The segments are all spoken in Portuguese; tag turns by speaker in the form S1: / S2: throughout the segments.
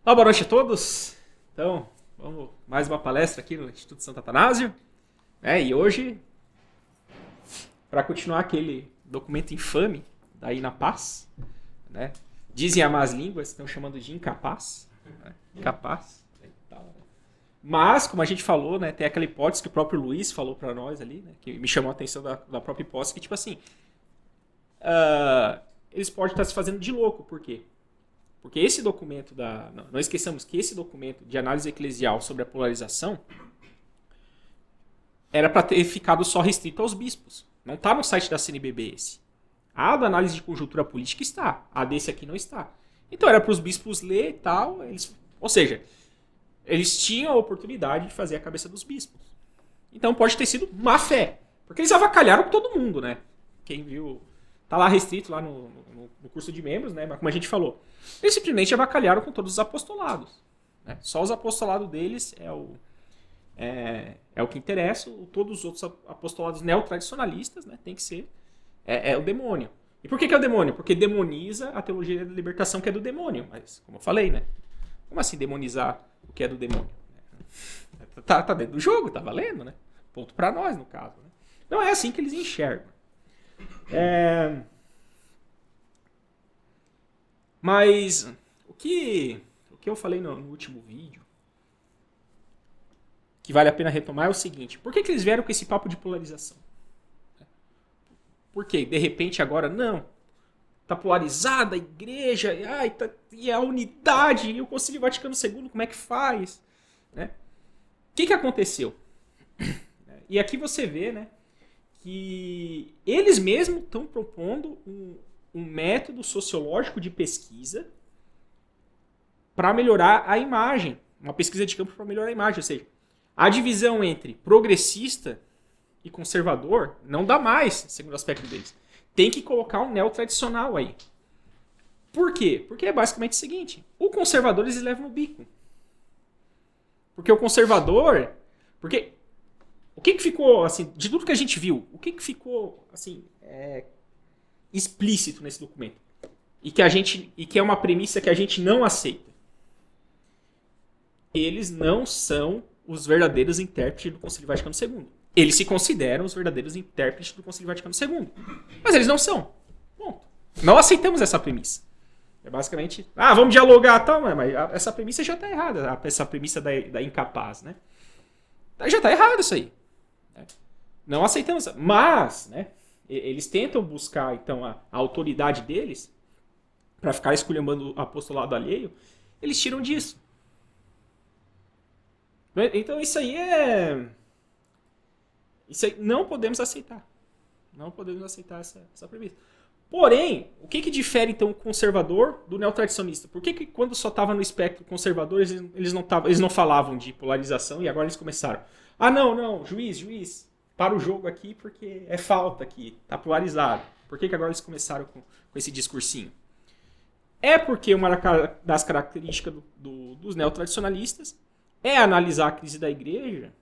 S1: Olá, boa noite a todos. Então, vamos mais uma palestra aqui no Instituto Santo Atanásio. E hoje, para continuar aquele documento infame da Inapaz, né? Dizem as más línguas, estão chamando de incapaz. Né? Incapaz. Mas, como a gente falou, né, tem aquela hipótese que o próprio Luiz falou para nós ali, né, que me chamou a atenção da própria hipótese, que tipo assim, eles podem estar se fazendo de louco. Por quê? Porque esse documento não esqueçamos que esse documento de análise eclesial sobre a polarização era para ter ficado só restrito aos bispos. Não está no site da CNBB esse. A da análise de conjuntura política está. A desse aqui não está. Então era para os bispos ler e tal. Ou seja, eles tinham a oportunidade de fazer a cabeça dos bispos. Então pode ter sido má fé. Porque eles avacalharam com todo mundo, né? Quem viu... Tá lá restrito lá no curso de membros, né? Mas como a gente falou, eles simplesmente avacalharam com todos os apostolados. Né? Só os apostolados deles é o que interessa. Todos os outros apostolados neotradicionalistas, né? Tem que ser o demônio. E por que é o demônio? Porque demoniza a teologia da libertação, que é do demônio. Mas, como eu falei, né? Como assim demonizar o que é do demônio? Tá dentro do jogo, tá valendo, né? Ponto pra nós, no caso. Né? Não é assim que eles enxergam. Mas o que eu falei no último vídeo, que vale a pena retomar, é o seguinte: por que eles vieram com esse papo de polarização? Por quê? De repente agora, não, tá polarizada a igreja, e a unidade, e o Concílio Vaticano II, como é que faz? Né? O que aconteceu? E aqui você vê, né, que eles mesmos estão propondo um método sociológico de pesquisa para melhorar a imagem. Uma pesquisa de campo para melhorar a imagem. Ou seja, a divisão entre progressista e conservador não dá mais, segundo o aspecto deles. Tem que colocar um neotradicional aí. Por quê? Porque é basicamente o seguinte: o conservador eles levam no bico. Porque o conservador... O que ficou, assim, de tudo que a gente viu, o que ficou, assim, explícito nesse documento? E que é uma premissa que a gente não aceita. Eles não são os verdadeiros intérpretes do Concílio Vaticano II. Eles se consideram os verdadeiros intérpretes do Concílio Vaticano II. Mas eles não são. Ponto. Não aceitamos essa premissa. É basicamente, vamos dialogar, tá, mas essa premissa já está errada. Essa premissa da incapaz, né? Já está errado isso aí. Não aceitamos. Mas, né, eles tentam buscar, então, a autoridade deles para ficar esculhambando o apostolado alheio. Eles tiram disso. Então, isso aí não podemos aceitar. Não podemos aceitar essa premissa. Porém, o que difere, então, o conservador do neotradicionista? Por que quando só estava no espectro conservador, eles não falavam de polarização e agora eles começaram? Não, juiz, para o jogo aqui porque é falta aqui, tá polarizado. Por que agora eles começaram com esse discursinho? É porque uma das características dos neotradicionalistas é analisar a crise da igreja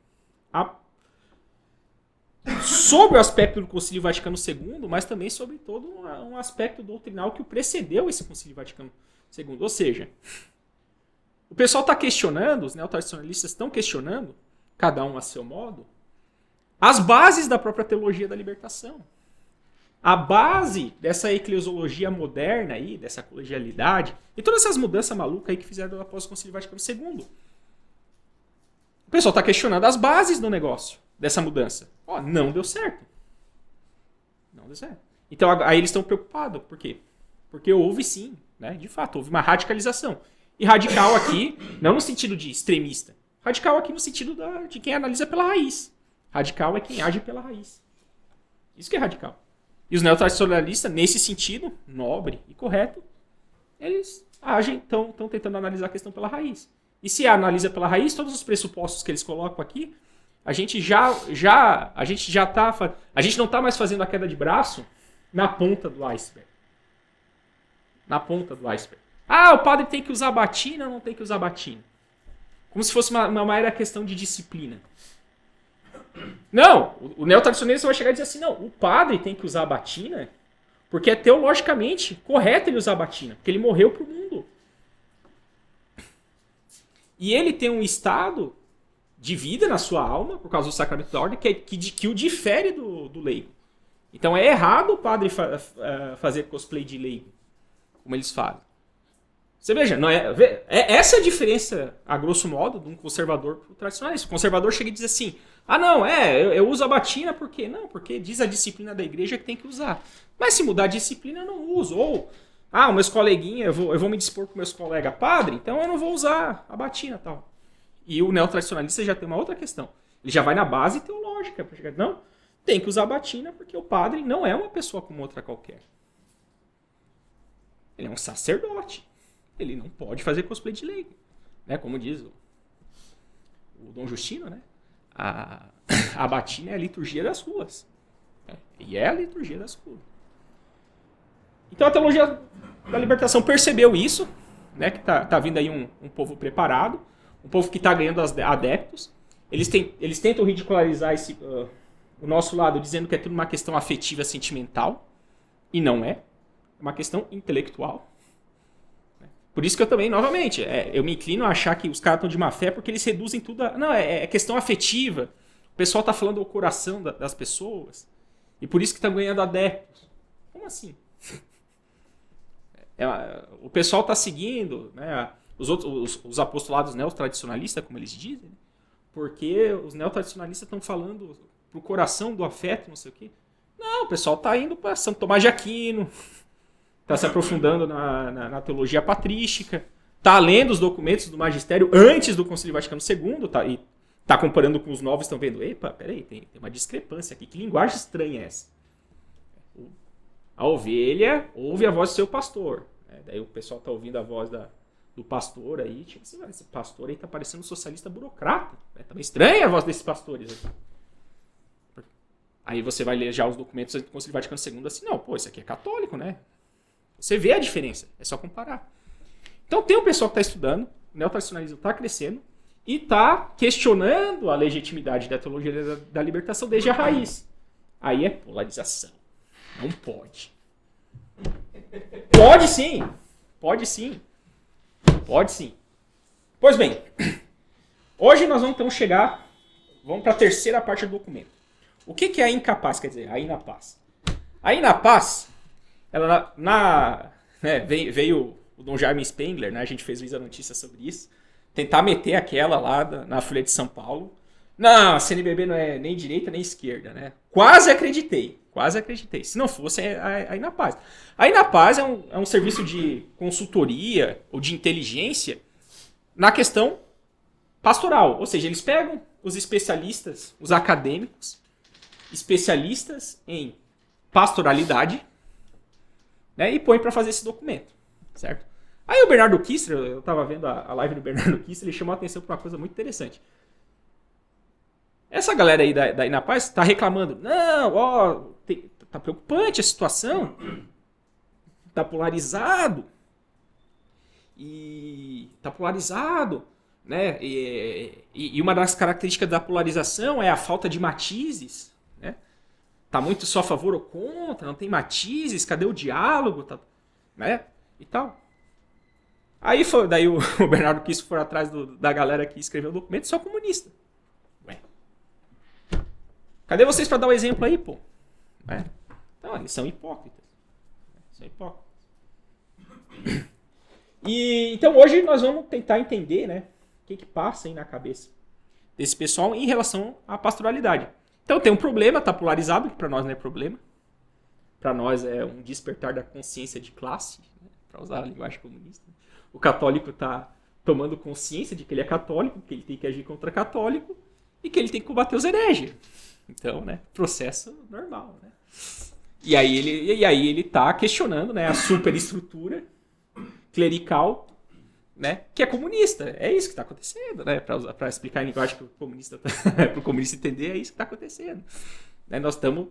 S1: sob o aspecto do Concílio Vaticano II, mas também sobre todo um aspecto doutrinal que o precedeu esse Concílio Vaticano II. Ou seja, o pessoal está questionando, os neotradicionalistas estão questionando, cada um a seu modo, as bases da própria teologia da libertação. A base dessa eclesiologia moderna aí, dessa colegialidade, e todas essas mudanças malucas aí que fizeram após o Concílio Vaticano II. O pessoal está questionando as bases do negócio, dessa mudança. Não deu certo. Não deu certo. Então aí eles estão preocupados. Por quê? Porque houve sim, né, de fato, houve uma radicalização. E radical aqui, não no sentido de extremista. Radical aqui no sentido de quem analisa pela raiz. Radical é quem age pela raiz. Isso que é radical. E os neotradicionalistas, nesse sentido, nobre e correto, eles agem, estão tentando analisar a questão pela raiz. E se analisa pela raiz, todos os pressupostos que eles colocam aqui, a gente não está mais fazendo a queda de braço na ponta do iceberg. Na ponta do iceberg. O padre tem que usar batina ou não tem que usar batina? Como se fosse uma mera questão de disciplina. Não, o neotradicionalista vai chegar e dizer assim, não, o padre tem que usar a batina porque é teologicamente correto ele usar a batina, porque ele morreu pro mundo. E ele tem um estado de vida na sua alma, por causa do sacramento da ordem, que o difere do leigo. Então é errado o padre fazer cosplay de leigo, como eles fazem. Você veja, não essa é a diferença, a grosso modo, de um conservador para o tradicionalista. O conservador chega e diz assim, eu uso a batina porque... Não, porque diz a disciplina da igreja que tem que usar. Mas se mudar a disciplina, eu não uso. Ou, meus coleguinhas, eu vou me dispor com meus colegas padre, então eu não vou usar a batina e tal. E o neotradicionalista já tem uma outra questão. Ele já vai na base teológica. Para chegar, não, tem que usar a batina porque o padre não é uma pessoa como outra qualquer. Ele é um sacerdote. Ele não pode fazer cosplay de leigo. Né? Como diz o Dom Justino, né? A batina é a liturgia das ruas. Né? E é a liturgia das ruas. Então a teologia da libertação percebeu isso, né? Que tá vindo aí um povo preparado, um povo que está ganhando adeptos. Eles tentam ridicularizar o nosso lado, dizendo que é tudo uma questão afetiva, sentimental. E não é. É uma questão intelectual. Por isso que eu também, novamente, eu me inclino a achar que os caras estão de má fé porque eles reduzem tudo a... Não, é questão afetiva. O pessoal está falando do coração das pessoas. E por isso que estão ganhando adeptos. Como assim? O pessoal está seguindo, né, os apostolados neotradicionalistas, como eles dizem, né, porque os neotradicionalistas estão falando pro coração do afeto, não sei o quê. Não, o pessoal está indo para Santo Tomás de Aquino... Está se aprofundando na teologia patrística, está lendo os documentos do magistério antes do Concílio Vaticano II, e está comparando com os novos, estão vendo, epa, peraí, tem uma discrepância aqui, que linguagem estranha é essa? A ovelha ouve a voz do seu pastor, né? Daí o pessoal está ouvindo a voz do pastor aí, tipo assim, esse pastor aí está parecendo um socialista burocrata, né? Tá meio estranha a voz desses pastores aqui. Aí você vai ler já os documentos do Concílio Vaticano II assim, não, pô, isso aqui é católico, né? Você vê a diferença, é só comparar. Então tem um pessoal que está estudando, o neotradicionalismo está crescendo e está questionando a legitimidade da teologia da libertação desde a raiz. Aí é polarização. Não pode. Pode sim. Pode sim. Pode sim. Pois bem, hoje nós vamos então vamos para a terceira parte do documento. O que é a incapaz, quer dizer, a inapaz? A inapaz... Ela veio o Dom Jaime Spengler, né? A gente fez Luísa Notícia sobre isso, tentar meter aquela lá na Folha de São Paulo. Não, a CNBB não é nem direita nem esquerda, né? Quase acreditei. Se não fosse a Inapaz. A Inapaz é um serviço de consultoria ou de inteligência na questão pastoral. Ou seja, eles pegam os especialistas, os acadêmicos, especialistas em pastoralidade, né, e põe para fazer esse documento, certo? Aí o Bernardo Kister, eu estava vendo a live do Bernardo Kister, ele chamou a atenção para uma coisa muito interessante. Essa galera aí da Inapaz está reclamando, não, tá preocupante a situação, tá polarizado, né? E uma das características da polarização é a falta de matizes, né? Tá muito só a favor ou contra, não tem matizes, cadê o diálogo, né? E tal. Aí daí o Bernardo Kister foi atrás da galera que escreveu o documento, só comunista. Ué. Cadê vocês para dar o exemplo aí, pô? Ué. Então, eles são hipócritas. E então hoje nós vamos tentar entender, né, o que passa aí na cabeça desse pessoal em relação à pastoralidade. Então tem um problema, está polarizado, que para nós não é problema. Para nós é um despertar da consciência de classe, né, para usar a linguagem comunista. O católico está tomando consciência de que ele é católico, que ele tem que agir contra católico e que ele tem que combater os hereges. Então, né, processo normal, né? E aí ele está questionando, né, a superestrutura clerical, né, que é comunista. É isso que está acontecendo, né? Para explicar em linguagem que para o comunista entender, é isso que está acontecendo. Né, nós estamos...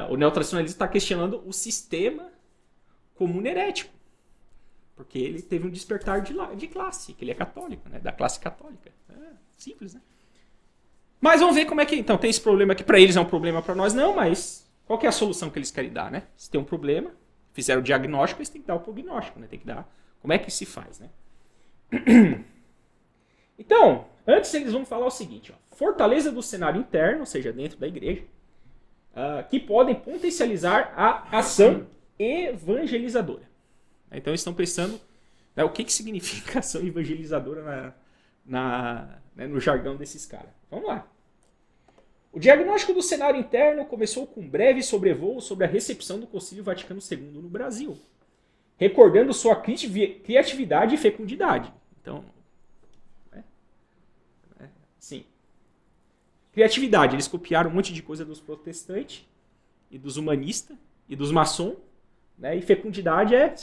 S1: o neotradicionalismo está questionando o sistema comum herético. Porque ele teve um despertar de classe, que ele é católico, né, da classe católica. Simples, né? Mas vamos ver como é que... Então, tem esse problema que para eles é um problema, para nós não, mas qual que é a solução que eles querem dar, né? Se tem um problema, fizeram o diagnóstico, eles têm que dar o prognóstico, né? Tem que dar... Como é que se faz, né? Então, antes eles vão falar o seguinte, ó, fortaleza do cenário interno, ou seja, dentro da igreja, que podem potencializar a ação evangelizadora. Então eles estão pensando, né, o que significa ação evangelizadora no jargão desses caras. Vamos lá. O diagnóstico do cenário interno começou com um breve sobrevoo sobre a recepção do Concílio Vaticano II no Brasil, recordando sua criatividade e fecundidade. Então, sim. Criatividade, eles copiaram um monte de coisa dos protestantes e dos humanistas e dos maçons, né? E fecundidade é,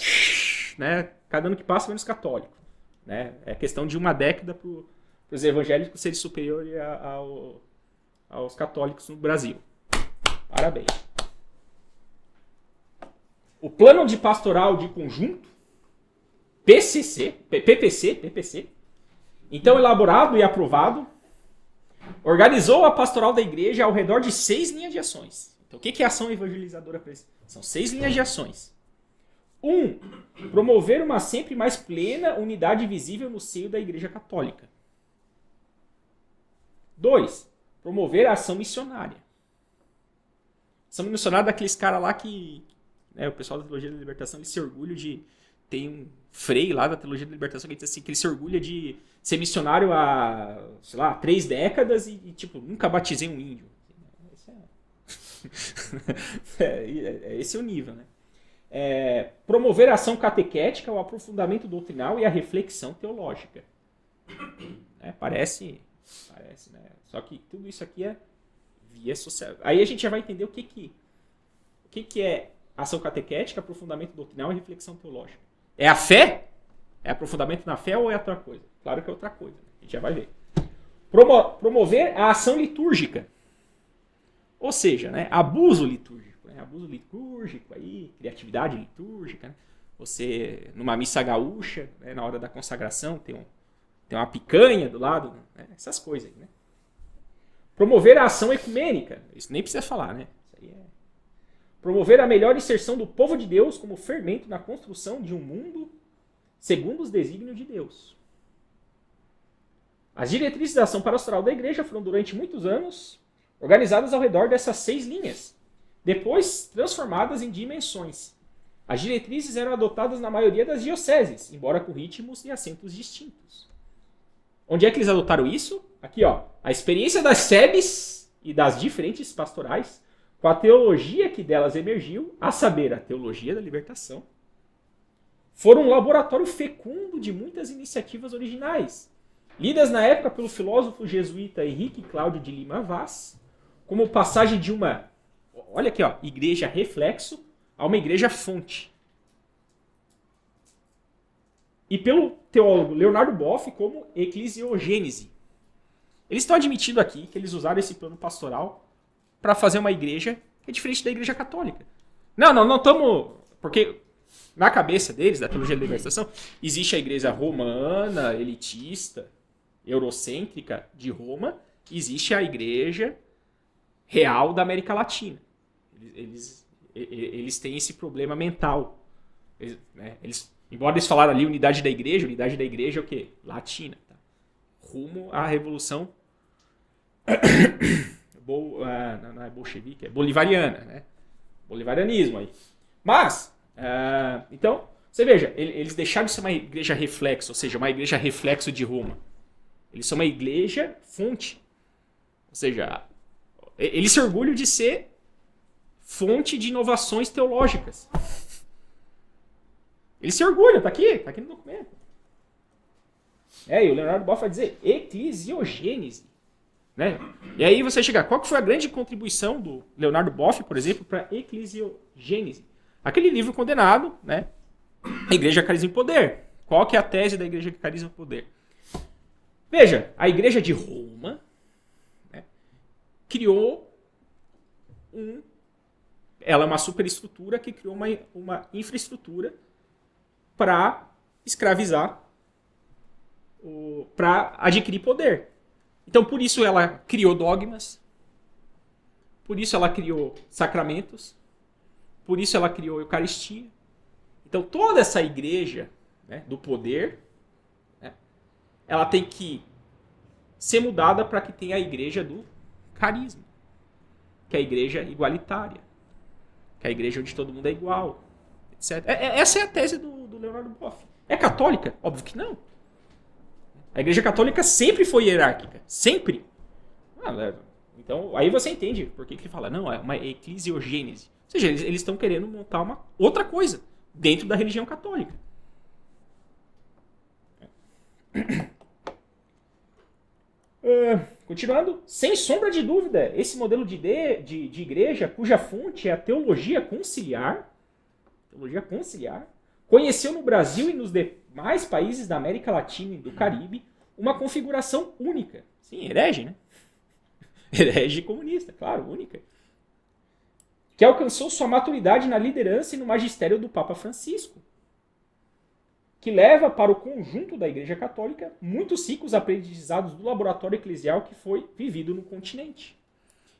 S1: né, cada ano que passa menos católico, né? É questão de uma década para os evangélicos serem superiores aos católicos no Brasil. Parabéns. O Plano de Pastoral de Conjunto, PPC, então elaborado e aprovado, organizou a pastoral da igreja ao redor de 6 linhas de ações. Então, o que é ação evangelizadora? São 6 linhas de ações. 1. Promover uma sempre mais plena unidade visível no seio da Igreja Católica. 2. Promover a ação missionária. Ação missionária daqueles caras lá que, né, o pessoal da Teologia da Libertação, eles se orgulham de... Tem um frei lá da Teologia da Libertação que diz assim, que ele se orgulha de ser missionário há, sei lá, 3 décadas e tipo, nunca batizei um índio. Esse é o nível, né? Promover a ação catequética, o aprofundamento doutrinal e a reflexão teológica. Parece, né? Só que tudo isso aqui é via social. Aí a gente já vai entender o que é ação catequética, aprofundamento doutrinal e reflexão teológica. É a fé? É aprofundamento na fé ou é outra coisa? Claro que é outra coisa. A gente já vai ver. Promover a ação litúrgica. Ou seja, né, abuso litúrgico. Né? Abuso litúrgico, aí, criatividade litúrgica. Né? Você, numa missa gaúcha, né, na hora da consagração, tem uma picanha do lado. Né? Essas coisas aí, né? Promover a ação ecumênica. Isso nem precisa falar, né? Isso aí é... Promover a melhor inserção do povo de Deus como fermento na construção de um mundo segundo os desígnios de Deus. As diretrizes da ação pastoral da igreja foram durante muitos anos organizadas ao redor dessas 6 linhas, depois transformadas em dimensões. As diretrizes eram adotadas na maioria das dioceses, embora com ritmos e acentos distintos. Onde é que eles adotaram isso? Aqui, ó, a experiência das SEBs e das diferentes pastorais, com a teologia que delas emergiu, a saber, a teologia da libertação, foram um laboratório fecundo de muitas iniciativas originais, lidas na época pelo filósofo jesuíta Henrique Cláudio de Lima Vaz, como passagem de uma, olha aqui, ó, igreja reflexo a uma igreja fonte. E pelo teólogo Leonardo Boff como eclesiogênese. Eles estão admitindo aqui que eles usaram esse plano pastoral para fazer uma igreja que é diferente da igreja católica. Não estamos... Porque na cabeça deles, da teologia da libertação, existe a igreja romana, elitista, eurocêntrica de Roma, existe a igreja real da América Latina. Eles têm esse problema mental. Embora eles falaram ali unidade da igreja é o quê? Latina. Tá? Rumo à revolução não é bolchevique, é bolivariana. Né? Bolivarianismo aí. Mas, então, você veja, eles deixaram de ser uma igreja reflexo, ou seja, uma igreja reflexo de Roma. Eles são uma igreja fonte. Ou seja, eles se orgulham de ser fonte de inovações teológicas. Eles se orgulham, tá aqui no documento. E o Leonardo Boff vai dizer eclesiogênese. Né? E aí você chega, qual que foi a grande contribuição do Leonardo Boff, por exemplo, para a eclesiogênese? Aquele livro condenado, né? Igreja, Carisma e Poder. Qual que é a tese da Igreja, Carisma e Poder? Veja, a Igreja de Roma, né, criou ela é uma superestrutura que criou uma infraestrutura para escravizar, para adquirir poder. Então, por isso ela criou dogmas, por isso ela criou sacramentos, por isso ela criou Eucaristia. Então, toda essa igreja, né, do poder, né, ela tem que ser mudada para que tenha a igreja do carisma, que é a igreja igualitária, que é a igreja onde todo mundo é igual, etc. Essa é a tese do Leonardo Boff. É católica? Óbvio que não. A igreja católica sempre foi hierárquica. Sempre. Então, aí você entende por que ele fala, não, é uma eclesiogênese. Ou seja, eles estão querendo montar uma outra coisa dentro da religião católica. Continuando, sem sombra de dúvida, esse modelo de igreja, cuja fonte é a teologia conciliar, conheceu no Brasil e nos demais países da América Latina e do Caribe uma configuração única. Sim, herege, né? Herege comunista, claro, única. Que alcançou sua maturidade na liderança e no magistério do Papa Francisco, que leva para o conjunto da Igreja Católica muitos ciclos aprendizados do laboratório eclesial que foi vivido no continente.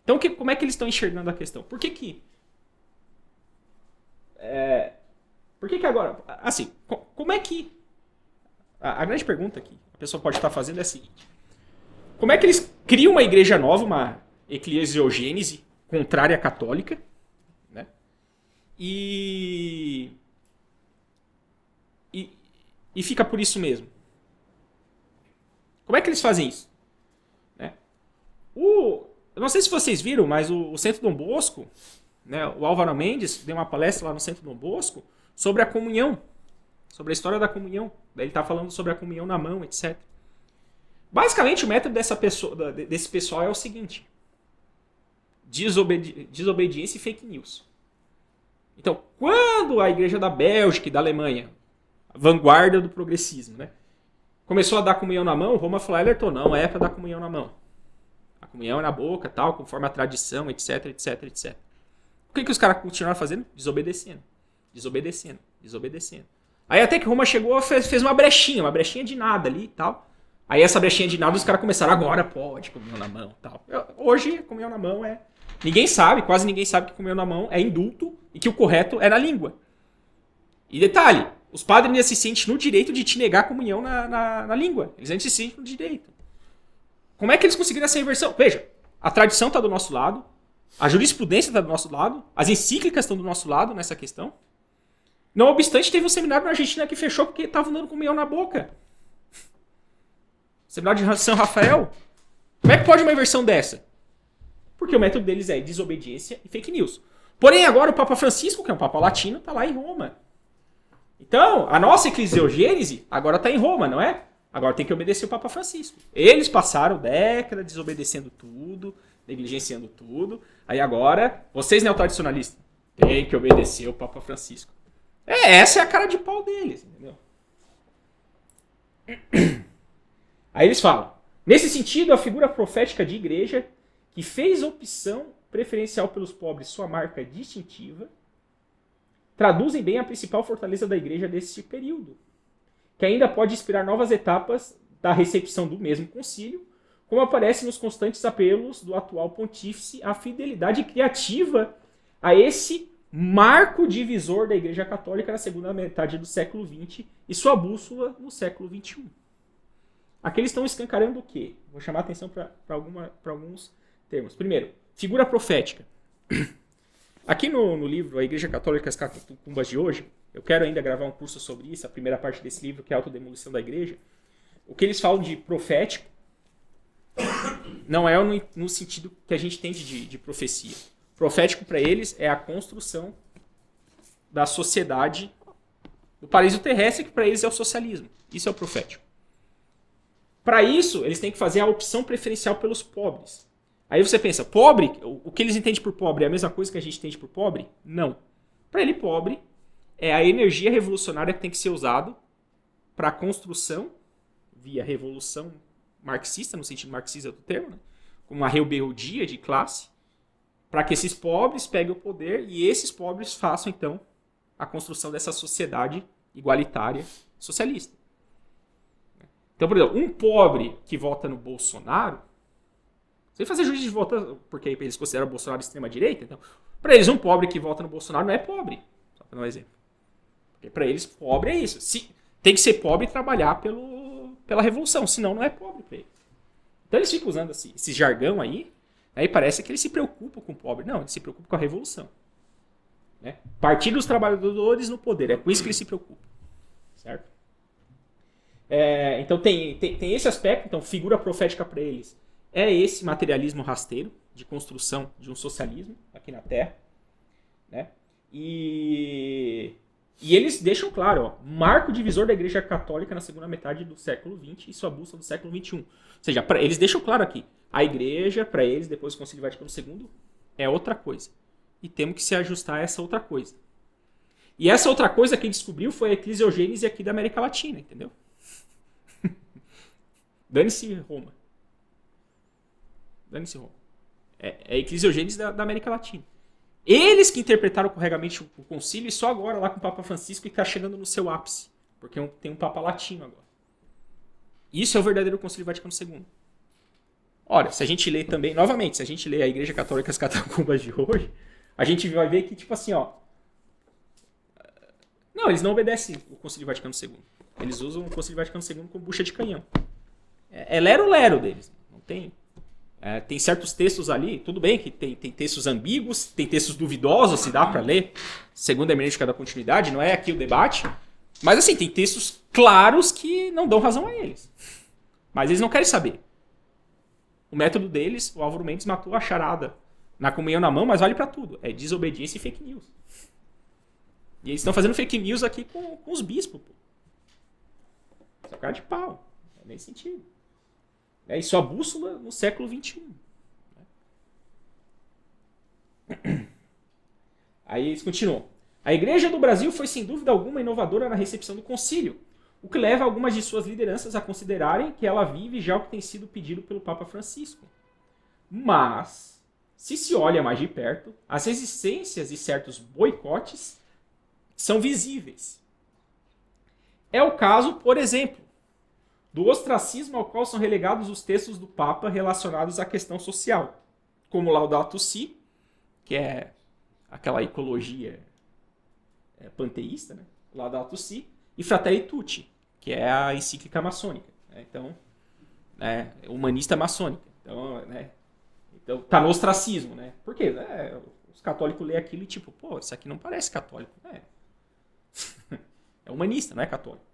S1: Então, como é que eles estão enxergando a questão? Por que agora... Assim, como é que... A grande pergunta que a pessoa pode estar fazendo é a seguinte. Como é que eles criam uma igreja nova, uma eclesiogênese contrária à católica, né? E fica por isso mesmo. Como é que eles fazem isso? Né? Eu não sei se vocês viram, mas o Centro Dom Bosco, né, o Álvaro Mendes deu uma palestra lá no Centro Dom Bosco sobre a comunhão, sobre a história da comunhão. Daí ele está falando sobre a comunhão na mão, etc. Basicamente, o método desse pessoal é o seguinte: desobediência e fake news. Então, quando a igreja da Bélgica e da Alemanha, a vanguarda do progressismo, né, começou a dar comunhão na mão, Roma falou, Ellerton, não é para dar comunhão na mão. A comunhão é na boca, tal, conforme a tradição, etc, etc, etc. O que os caras continuaram fazendo? Desobedecendo. Aí até que Roma chegou e fez uma brechinha de nada ali e tal. Aí essa brechinha de nada os caras começaram, agora pode, comunhão na mão e tal. Hoje, comunhão na mão é... quase ninguém sabe que comunhão na mão é indulto e que o correto é na língua. E detalhe, os padres ainda se sentem no direito de te negar a comunhão na língua. Eles ainda se sentem no direito. Como é que eles conseguiram essa inversão? Veja, a tradição está do nosso lado, a jurisprudência está do nosso lado, as encíclicas estão do nosso lado nessa questão. Não obstante, teve um seminário na Argentina que fechou porque estavam dando comunhão na boca. Seminário de São Rafael. Como é que pode uma inversão dessa? Porque o método deles é desobediência e fake news. Porém, agora o Papa Francisco, que é um Papa latino, está lá em Roma. Então, a nossa eclesiogênese agora está em Roma, não é? Agora tem que obedecer o Papa Francisco. Eles passaram décadas desobedecendo tudo, negligenciando tudo. Aí agora, vocês neotradicionalistas, tem que obedecer o Papa Francisco. Essa é a cara de pau deles, entendeu? Aí eles falam, nesse sentido, a figura profética de igreja que fez opção preferencial pelos pobres sua marca distintiva, traduzem bem a principal fortaleza da igreja desse período, que ainda pode inspirar novas etapas da recepção do mesmo concílio, como aparece nos constantes apelos do atual pontífice à fidelidade criativa a esse marco divisor da Igreja Católica na segunda metade do século XX e sua bússola no século XXI. Aqui eles estão escancarando o quê? Vou chamar a atenção para alguns termos. Primeiro, figura profética. Aqui no livro A Igreja Católica e as Catacumbas de Hoje, eu quero ainda gravar um curso sobre isso, a primeira parte desse livro, que é a Autodemolição da Igreja. O que eles falam de profético não é no sentido que a gente entende de profecia. Profético para eles é a construção da sociedade do paraíso terrestre, que para eles é o socialismo. Isso é o profético. Para isso, eles têm que fazer a opção preferencial pelos pobres. Aí você pensa, pobre, o que eles entendem por pobre é a mesma coisa que a gente entende por pobre? Não. Para ele, pobre é a energia revolucionária que tem que ser usada para a construção, via revolução marxista, no sentido marxista do termo, né? Como uma rebeldia de classe, para que esses pobres peguem o poder e esses pobres façam, então, a construção dessa sociedade igualitária socialista. Então, por exemplo, um pobre que vota no Bolsonaro, sem fazer juízo de voto, porque eles consideram o Bolsonaro extrema-direita, então, para eles, um pobre que vota no Bolsonaro não é pobre. Só para dar um exemplo. Porque para eles, pobre é isso. Tem que ser pobre e trabalhar pela revolução, senão não é pobre para eles. Então eles ficam usando esse jargão aí parece que eles se preocupam com o pobre. Não, eles se preocupam com a revolução. Né? Partido dos trabalhadores no poder, é com isso que eles se preocupam. Certo? Então tem esse aspecto, então figura profética para eles é esse materialismo rasteiro de construção de um socialismo aqui na Terra. Né? E eles deixam claro, ó, marco divisor da Igreja Católica na segunda metade do século XX e sua bússola do século XXI. Ou seja, eles deixam claro aqui, a Igreja, para eles, depois do Concílio Vaticano II, é outra coisa. E temos que se ajustar a essa outra coisa. E essa outra coisa que descobriu foi a eclesiogênese aqui da América Latina, entendeu? Dane-se Roma. Dane-se Roma. É a eclesiogênese da América Latina. Eles que interpretaram corretamente o concílio e só agora lá com o Papa Francisco que está chegando no seu ápice. Porque tem um Papa latino agora. Isso é o verdadeiro Concílio Vaticano II. Ora, se a gente lê também, novamente, se a gente lê a Igreja Católica as Catacumbas de hoje, a gente vai ver que, tipo assim, ó... Não, eles não obedecem o Concílio Vaticano II. Eles usam o Concílio Vaticano II como bucha de canhão. É lero-lero deles. Não tem... tem certos textos ali, tudo bem que tem textos ambíguos, tem textos duvidosos, se dá para ler, segundo a hermenêutica da continuidade, não é aqui o debate, mas assim, tem textos claros que não dão razão a eles. Mas eles não querem saber. O método deles, o Álvaro Mendes matou a charada na comunhão na mão, mas vale para tudo. É desobediência e fake news. E eles estão fazendo fake news aqui com os bispos. Pô. Essa cara de pau. Não é nem sentido. E sua bússola no século XXI. Aí eles continuam. A Igreja do Brasil foi sem dúvida alguma inovadora na recepção do concílio, o que leva algumas de suas lideranças a considerarem que ela vive já o que tem sido pedido pelo Papa Francisco. Mas, se olha mais de perto, as resistências e certos boicotes são visíveis. É o caso, por exemplo, do ostracismo ao qual são relegados os textos do Papa relacionados à questão social, como Laudato Si, que é aquela ecologia panteísta, né? Laudato Si, e Fratelli Tutti, que é a encíclica maçônica. Né? Então, humanista maçônica. Então tá no ostracismo. Né? Por quê? Os católicos lêem aquilo e tipo, pô, isso aqui não parece católico. É humanista, não é católico.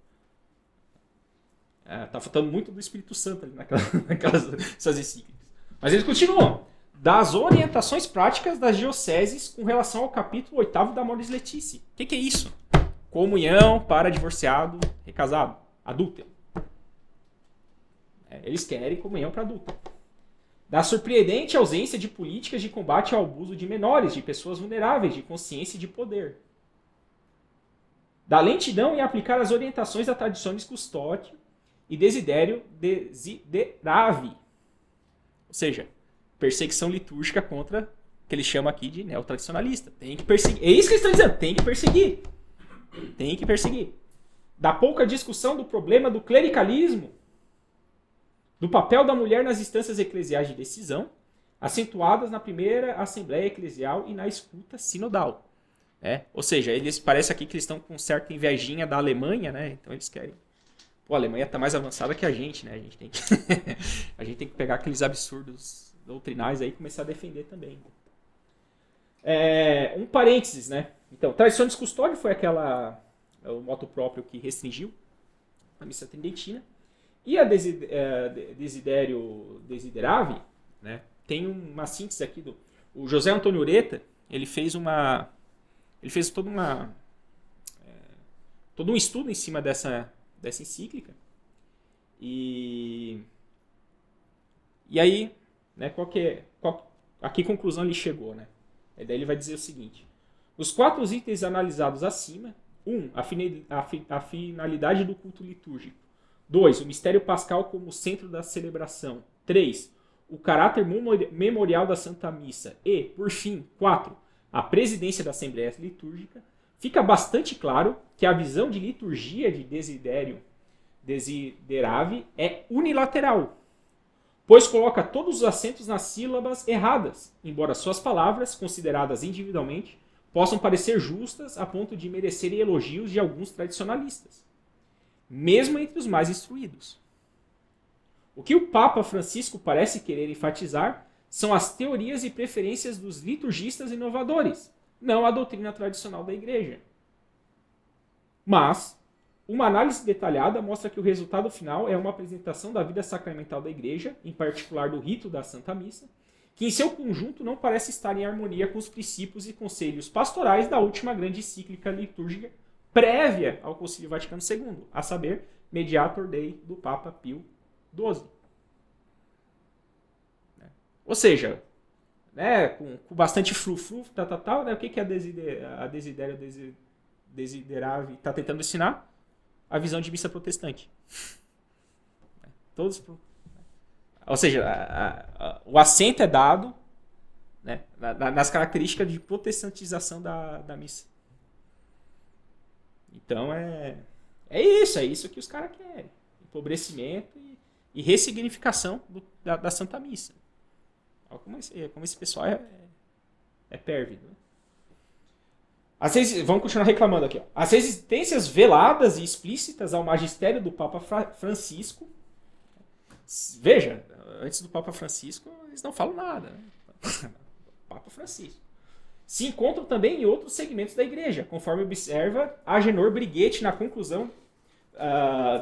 S1: Tá faltando muito do Espírito Santo ali naquelas encíclicas. Mas eles continuam. Das orientações práticas das dioceses com relação ao capítulo 8º da Amoris Laetitia. O que é isso? Comunhão para divorciado, recasado, adúltero. Eles querem comunhão para adúltero. Da surpreendente ausência de políticas de combate ao abuso de menores, de pessoas vulneráveis, de consciência e de poder. Da lentidão em aplicar as orientações da tradicionis custódio e Desidério Desideravi. Ou seja, perseguição litúrgica contra o que eles chamam aqui de neotradicionalista. Tem que perseguir. É isso que eles estão dizendo. Tem que perseguir. Tem que perseguir. Da pouca discussão do problema do clericalismo, do papel da mulher nas instâncias eclesiais de decisão, acentuadas na primeira Assembleia Eclesial e na escuta sinodal. Ou seja, eles parece aqui que eles estão com certa invejinha da Alemanha, né? Então eles querem... Pô, a Alemanha está mais avançada que a gente, né? A gente tem que, a gente tem que pegar aqueles absurdos doutrinais aí e começar a defender também. Um parênteses, né? Então, Traditionis Custódio foi o moto próprio que restringiu a missa tridentina. E a Desidério Desideravi, né? Tem uma síntese aqui o José Antônio Ureta, ele fez todo um estudo em cima dessa encíclica. E aí, né, a que conclusão ele chegou, né? E daí ele vai dizer o seguinte: os 4 itens analisados acima: 1. A finalidade do culto litúrgico. 2. O mistério pascal como centro da celebração. 3. O caráter memorial da Santa Missa. E, por fim, 4. A presidência da Assembleia Litúrgica. Fica bastante claro que a visão de liturgia de Desidério Desideravi é unilateral, pois coloca todos os acentos nas sílabas erradas, embora suas palavras, consideradas individualmente, possam parecer justas a ponto de merecerem elogios de alguns tradicionalistas, mesmo entre os mais instruídos. O que o Papa Francisco parece querer enfatizar são as teorias e preferências dos liturgistas inovadores, não a doutrina tradicional da Igreja. Mas, uma análise detalhada mostra que o resultado final é uma apresentação da vida sacramental da Igreja, em particular do rito da Santa Missa, que em seu conjunto não parece estar em harmonia com os princípios e conselhos pastorais da última grande encíclica litúrgica prévia ao Concílio Vaticano II, a saber, Mediator Dei, do Papa Pio XII. Ou seja, né, com bastante frufru, tal, né, o que é a Desiderave está tentando ensinar? A visão de missa protestante. Todos, ou seja, o acento é dado, né, nas características de protestantização da missa. Então é isso que os caras querem. Empobrecimento e ressignificação da Santa Missa. Olha como esse pessoal é pérvido. Né? Vamos continuar reclamando aqui. Ó. As resistências veladas e explícitas ao magistério do Papa Francisco. Veja, antes do Papa Francisco, eles não falam nada. Né? Papa Francisco. Se encontram também em outros segmentos da Igreja, conforme observa Agenor Briguetti na conclusão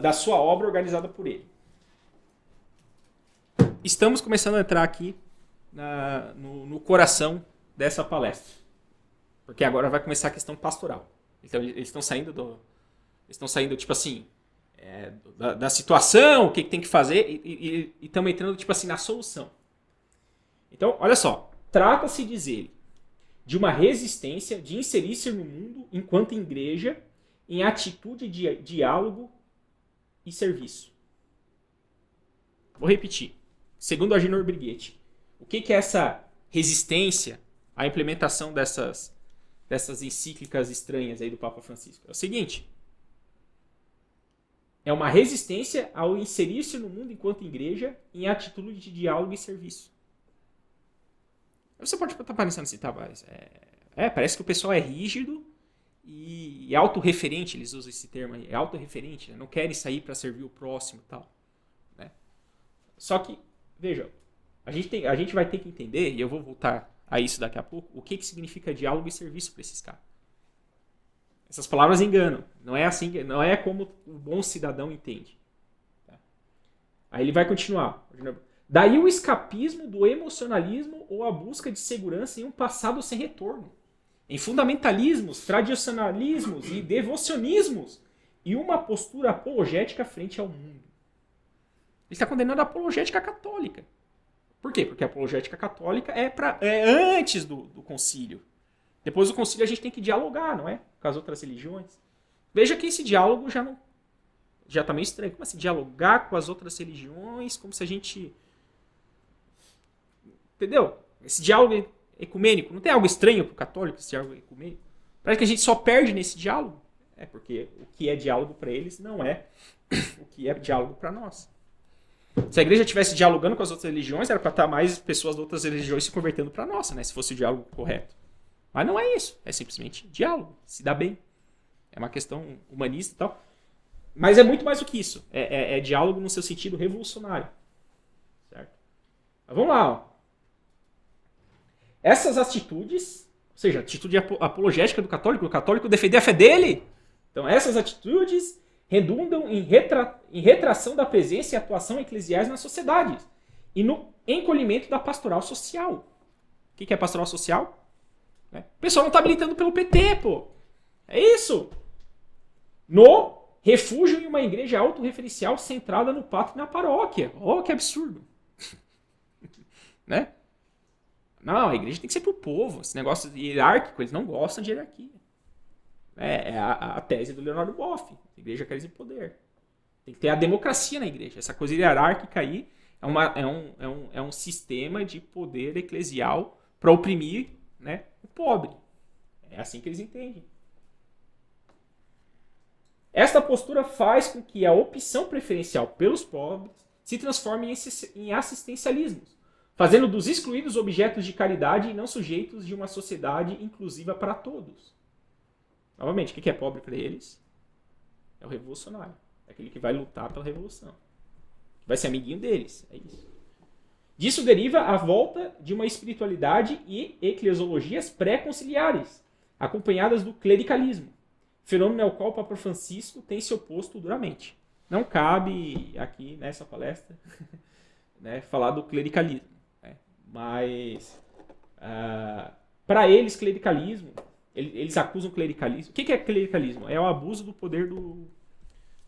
S1: da sua obra organizada por ele. Estamos começando a entrar aqui no coração dessa palestra. Porque agora vai começar a questão pastoral. Então, eles estão saindo, tipo assim, da situação, o que tem que fazer, e estamos entrando, tipo assim, na solução. Então, olha só. Trata-se, diz ele, de uma resistência de inserir-se no mundo, enquanto igreja, em atitude de diálogo e serviço. Vou repetir. Segundo Agenor Briguetti, o que é essa resistência à implementação dessas encíclicas estranhas aí do Papa Francisco? É o seguinte. É uma resistência ao inserir-se no mundo enquanto igreja em atitude de diálogo e serviço. Você pode estar pensando assim, tá, mas parece que o pessoal é rígido e autorreferente, eles usam esse termo aí, é autorreferente, né? Não querem sair para servir o próximo e tal. Né? Só que, veja, a gente vai ter que entender, e eu vou voltar a isso daqui a pouco, o que significa diálogo e serviço para esses caras. Essas palavras enganam. Não é assim, não é como o bom cidadão entende. Tá? Aí ele vai continuar. Daí o escapismo do emocionalismo ou a busca de segurança em um passado sem retorno. Em fundamentalismos, tradicionalismos e devocionismos. E uma postura apologética frente ao mundo. Ele está condenando a apologética católica. Por quê? Porque a apologética católica é antes do concílio. Depois do concílio a gente tem que dialogar, não é? Com as outras religiões. Veja que esse diálogo já está meio estranho. Como assim? Dialogar com as outras religiões, como se a gente... Entendeu? Esse diálogo ecumênico. Não tem algo estranho para o católico, esse diálogo ecumênico? Parece que a gente só perde nesse diálogo. É porque o que é diálogo para eles não é o que é diálogo para nós. Se a igreja estivesse dialogando com as outras religiões, era para estar mais pessoas de outras religiões se convertendo para a nossa, né? Se fosse o diálogo correto. Mas não é isso. É simplesmente diálogo. Se dá bem. É uma questão humanista e tal. Mas é muito mais do que isso. É diálogo no seu sentido revolucionário. Certo? Mas vamos lá. Ó. Essas atitudes, ou seja, a atitude apologética do católico, o católico defender a fé dele. Então essas atitudes redundam em retração da presença e atuação eclesiais nas sociedades e no encolhimento da pastoral social. O que é pastoral social? O pessoal não está militando pelo PT, pô. É isso. No refúgio em uma igreja autorreferencial centrada no pátrio e na paróquia. Oh, que absurdo. Né? Não, a igreja tem que ser pro povo. Esse negócio hierárquico, eles não gostam de hierarquia. É a tese do Leonardo Boff. A igreja quer o poder. Tem que ter a democracia na igreja. Essa coisa hierárquica aí é um sistema de poder eclesial para oprimir, né, o pobre. É assim que eles entendem. Esta postura faz com que a opção preferencial pelos pobres se transforme em assistencialismos, fazendo dos excluídos objetos de caridade e não sujeitos de uma sociedade inclusiva para todos. Novamente, o que é pobre para eles? É o revolucionário. É aquele que vai lutar pela revolução. Vai ser amiguinho deles. É isso. Disso deriva a volta de uma espiritualidade e eclesiologias pré-conciliares, acompanhadas do clericalismo, fenômeno ao qual o Papa Francisco tem se oposto duramente. Não cabe aqui nessa palestra né, falar do clericalismo. Né? Mas, para eles, clericalismo, eles acusam clericalismo. O que é clericalismo? É o abuso do poder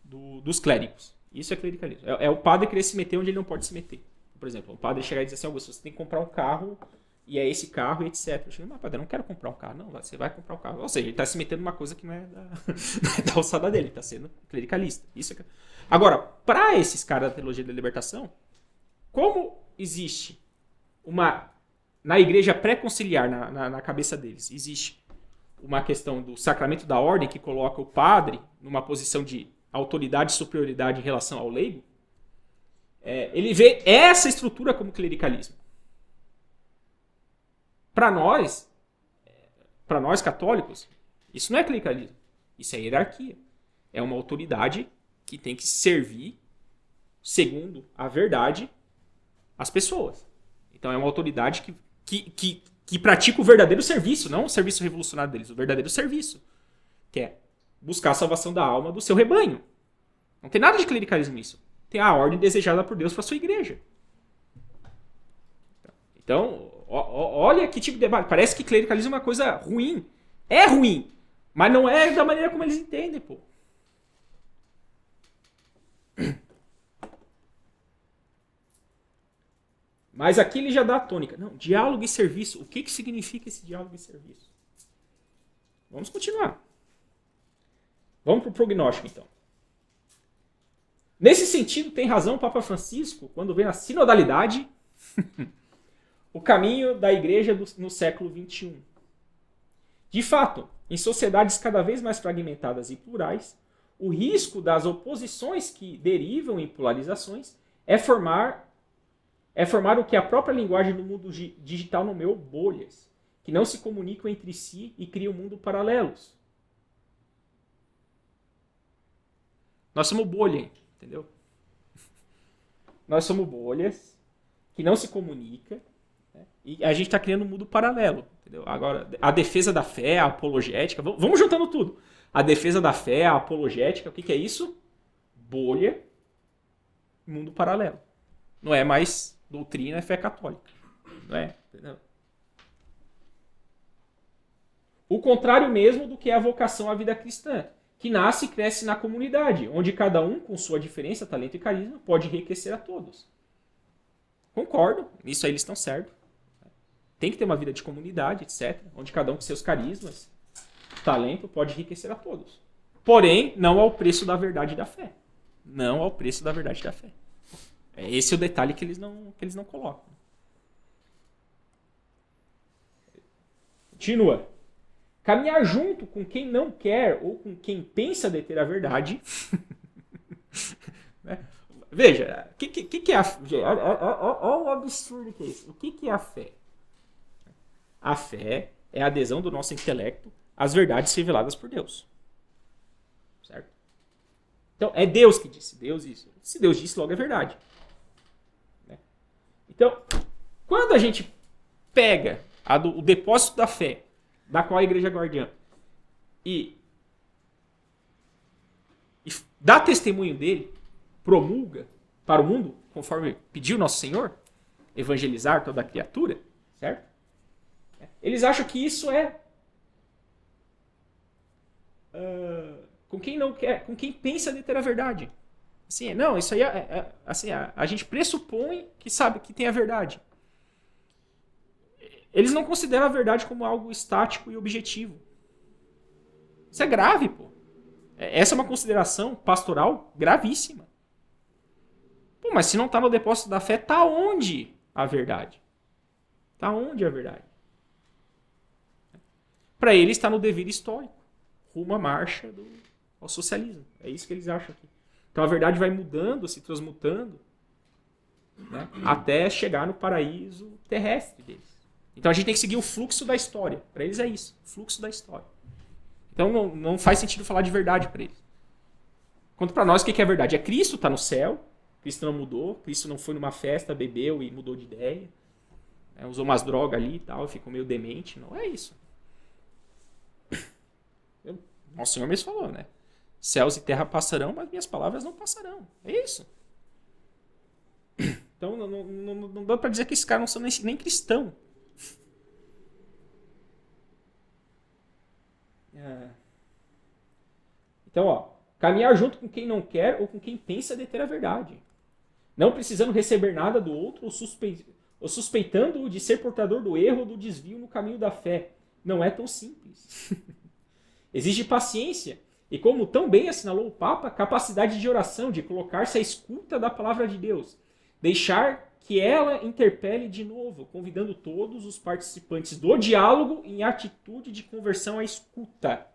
S1: dos clérigos. Isso é clericalismo. É o padre querer se meter onde ele não pode se meter. Por exemplo, o padre chegar e dizer assim, Augusto, você tem que comprar um carro, e é esse carro, e etc. Eu chego, mas padre, eu não quero comprar um carro. Não, você vai comprar um carro. Ou seja, ele está se metendo numa coisa que não é da alçada dele, ele está sendo clericalista. Isso é... Agora, para esses caras da teologia da libertação, como existe na igreja pré-conciliar, na cabeça deles, existe uma questão do sacramento da ordem que coloca o padre numa posição de autoridade e superioridade em relação ao leigo, ele vê essa estrutura como clericalismo. Para nós católicos, isso não é clericalismo. Isso é hierarquia. É uma autoridade que tem que servir, segundo a verdade, as pessoas. Então é uma autoridade que pratica o verdadeiro serviço, não o serviço revolucionário deles, o verdadeiro serviço, que é buscar a salvação da alma do seu rebanho. Não tem nada de clericalismo nisso. Tem a ordem desejada por Deus para a sua igreja. Então, olha que tipo de debate. Parece que clericalismo é uma coisa ruim. É ruim, mas não é da maneira como eles entendem, pô. Mas aqui ele já dá a tônica. Não, diálogo e serviço. O que significa esse diálogo e serviço? Vamos continuar. Vamos para o prognóstico, então. Nesse sentido, tem razão o Papa Francisco quando vê na sinodalidade o caminho da igreja no século XXI. De fato, em sociedades cada vez mais fragmentadas e plurais, o risco das oposições que derivam em polarizações é formar o que a própria linguagem do mundo digital nomeou bolhas, que não se comunicam entre si e criam mundo paralelos. Nós somos bolha, entendeu? Nós somos bolhas que não se comunicam, né? E a gente está criando um mundo paralelo, entendeu? Agora, a defesa da fé, a apologética, vamos juntando tudo. A defesa da fé, a apologética, o que é isso? Bolha, mundo paralelo. Não é mais doutrina, é fé católica. Não é? Entendeu? O contrário mesmo do que é a vocação à vida cristã, que nasce e cresce na comunidade, onde cada um, com sua diferença, talento e carisma, pode enriquecer a todos. Concordo, nisso aí eles estão certos. Tem que ter uma vida de comunidade, etc., onde cada um com seus carismas, talento, pode enriquecer a todos. Porém, não ao preço da verdade e da fé. Não ao preço da verdade e da fé. Esse é o detalhe que eles não colocam. Continua. Caminhar junto com quem não quer ou com quem pensa deter a verdade. Veja, o que é a fé? Olha o absurdo que é isso. O que é a fé? A fé é a adesão do nosso intelecto às verdades reveladas por Deus. Certo? Então, é Deus que disse. Deus isso. Se Deus disse, logo é verdade. Então, quando a gente pega o depósito da fé, da qual a igreja é guardiã, e dá testemunho dele, promulga para o mundo, conforme pediu nosso Senhor, evangelizar toda a criatura, certo? Eles acham que isso é com quem não quer, com quem pensa de ter a verdade. Assim, não, isso aí assim, a gente pressupõe que sabe que tem a verdade. Eles não consideram a verdade como algo estático e objetivo. Isso é grave, pô. Essa é uma consideração pastoral gravíssima. Pô, mas se não está no depósito da fé, está onde a verdade? Está onde a verdade? Para eles está no dever histórico, rumo à marcha ao socialismo. É isso que eles acham aqui. Então a verdade vai mudando, se transmutando, né, até chegar no paraíso terrestre deles. Então a gente tem que seguir o fluxo da história. Para eles é isso, o fluxo da história. Então não faz sentido falar de verdade para eles. Quanto para nós, o que é verdade? É Cristo, está no céu, Cristo não mudou, Cristo não foi numa festa, bebeu e mudou de ideia, usou umas drogas ali e tal, ficou meio demente. Não é isso. Nosso Senhor mesmo falou, né? Céus e terra passarão, mas minhas palavras não passarão. É isso. Então não dá pra dizer que esses caras não são nem cristãos. Então, caminhar junto com quem não quer ou com quem pensa deter a verdade. Não precisando receber nada do outro ou suspeitando-o de ser portador do erro ou do desvio no caminho da fé. Não é tão simples. Exige paciência e, como tão bem assinalou o Papa, capacidade de oração, de colocar-se à escuta da palavra de Deus. Deixar que ela interpele de novo, convidando todos os participantes do diálogo em atitude de conversão à escuta.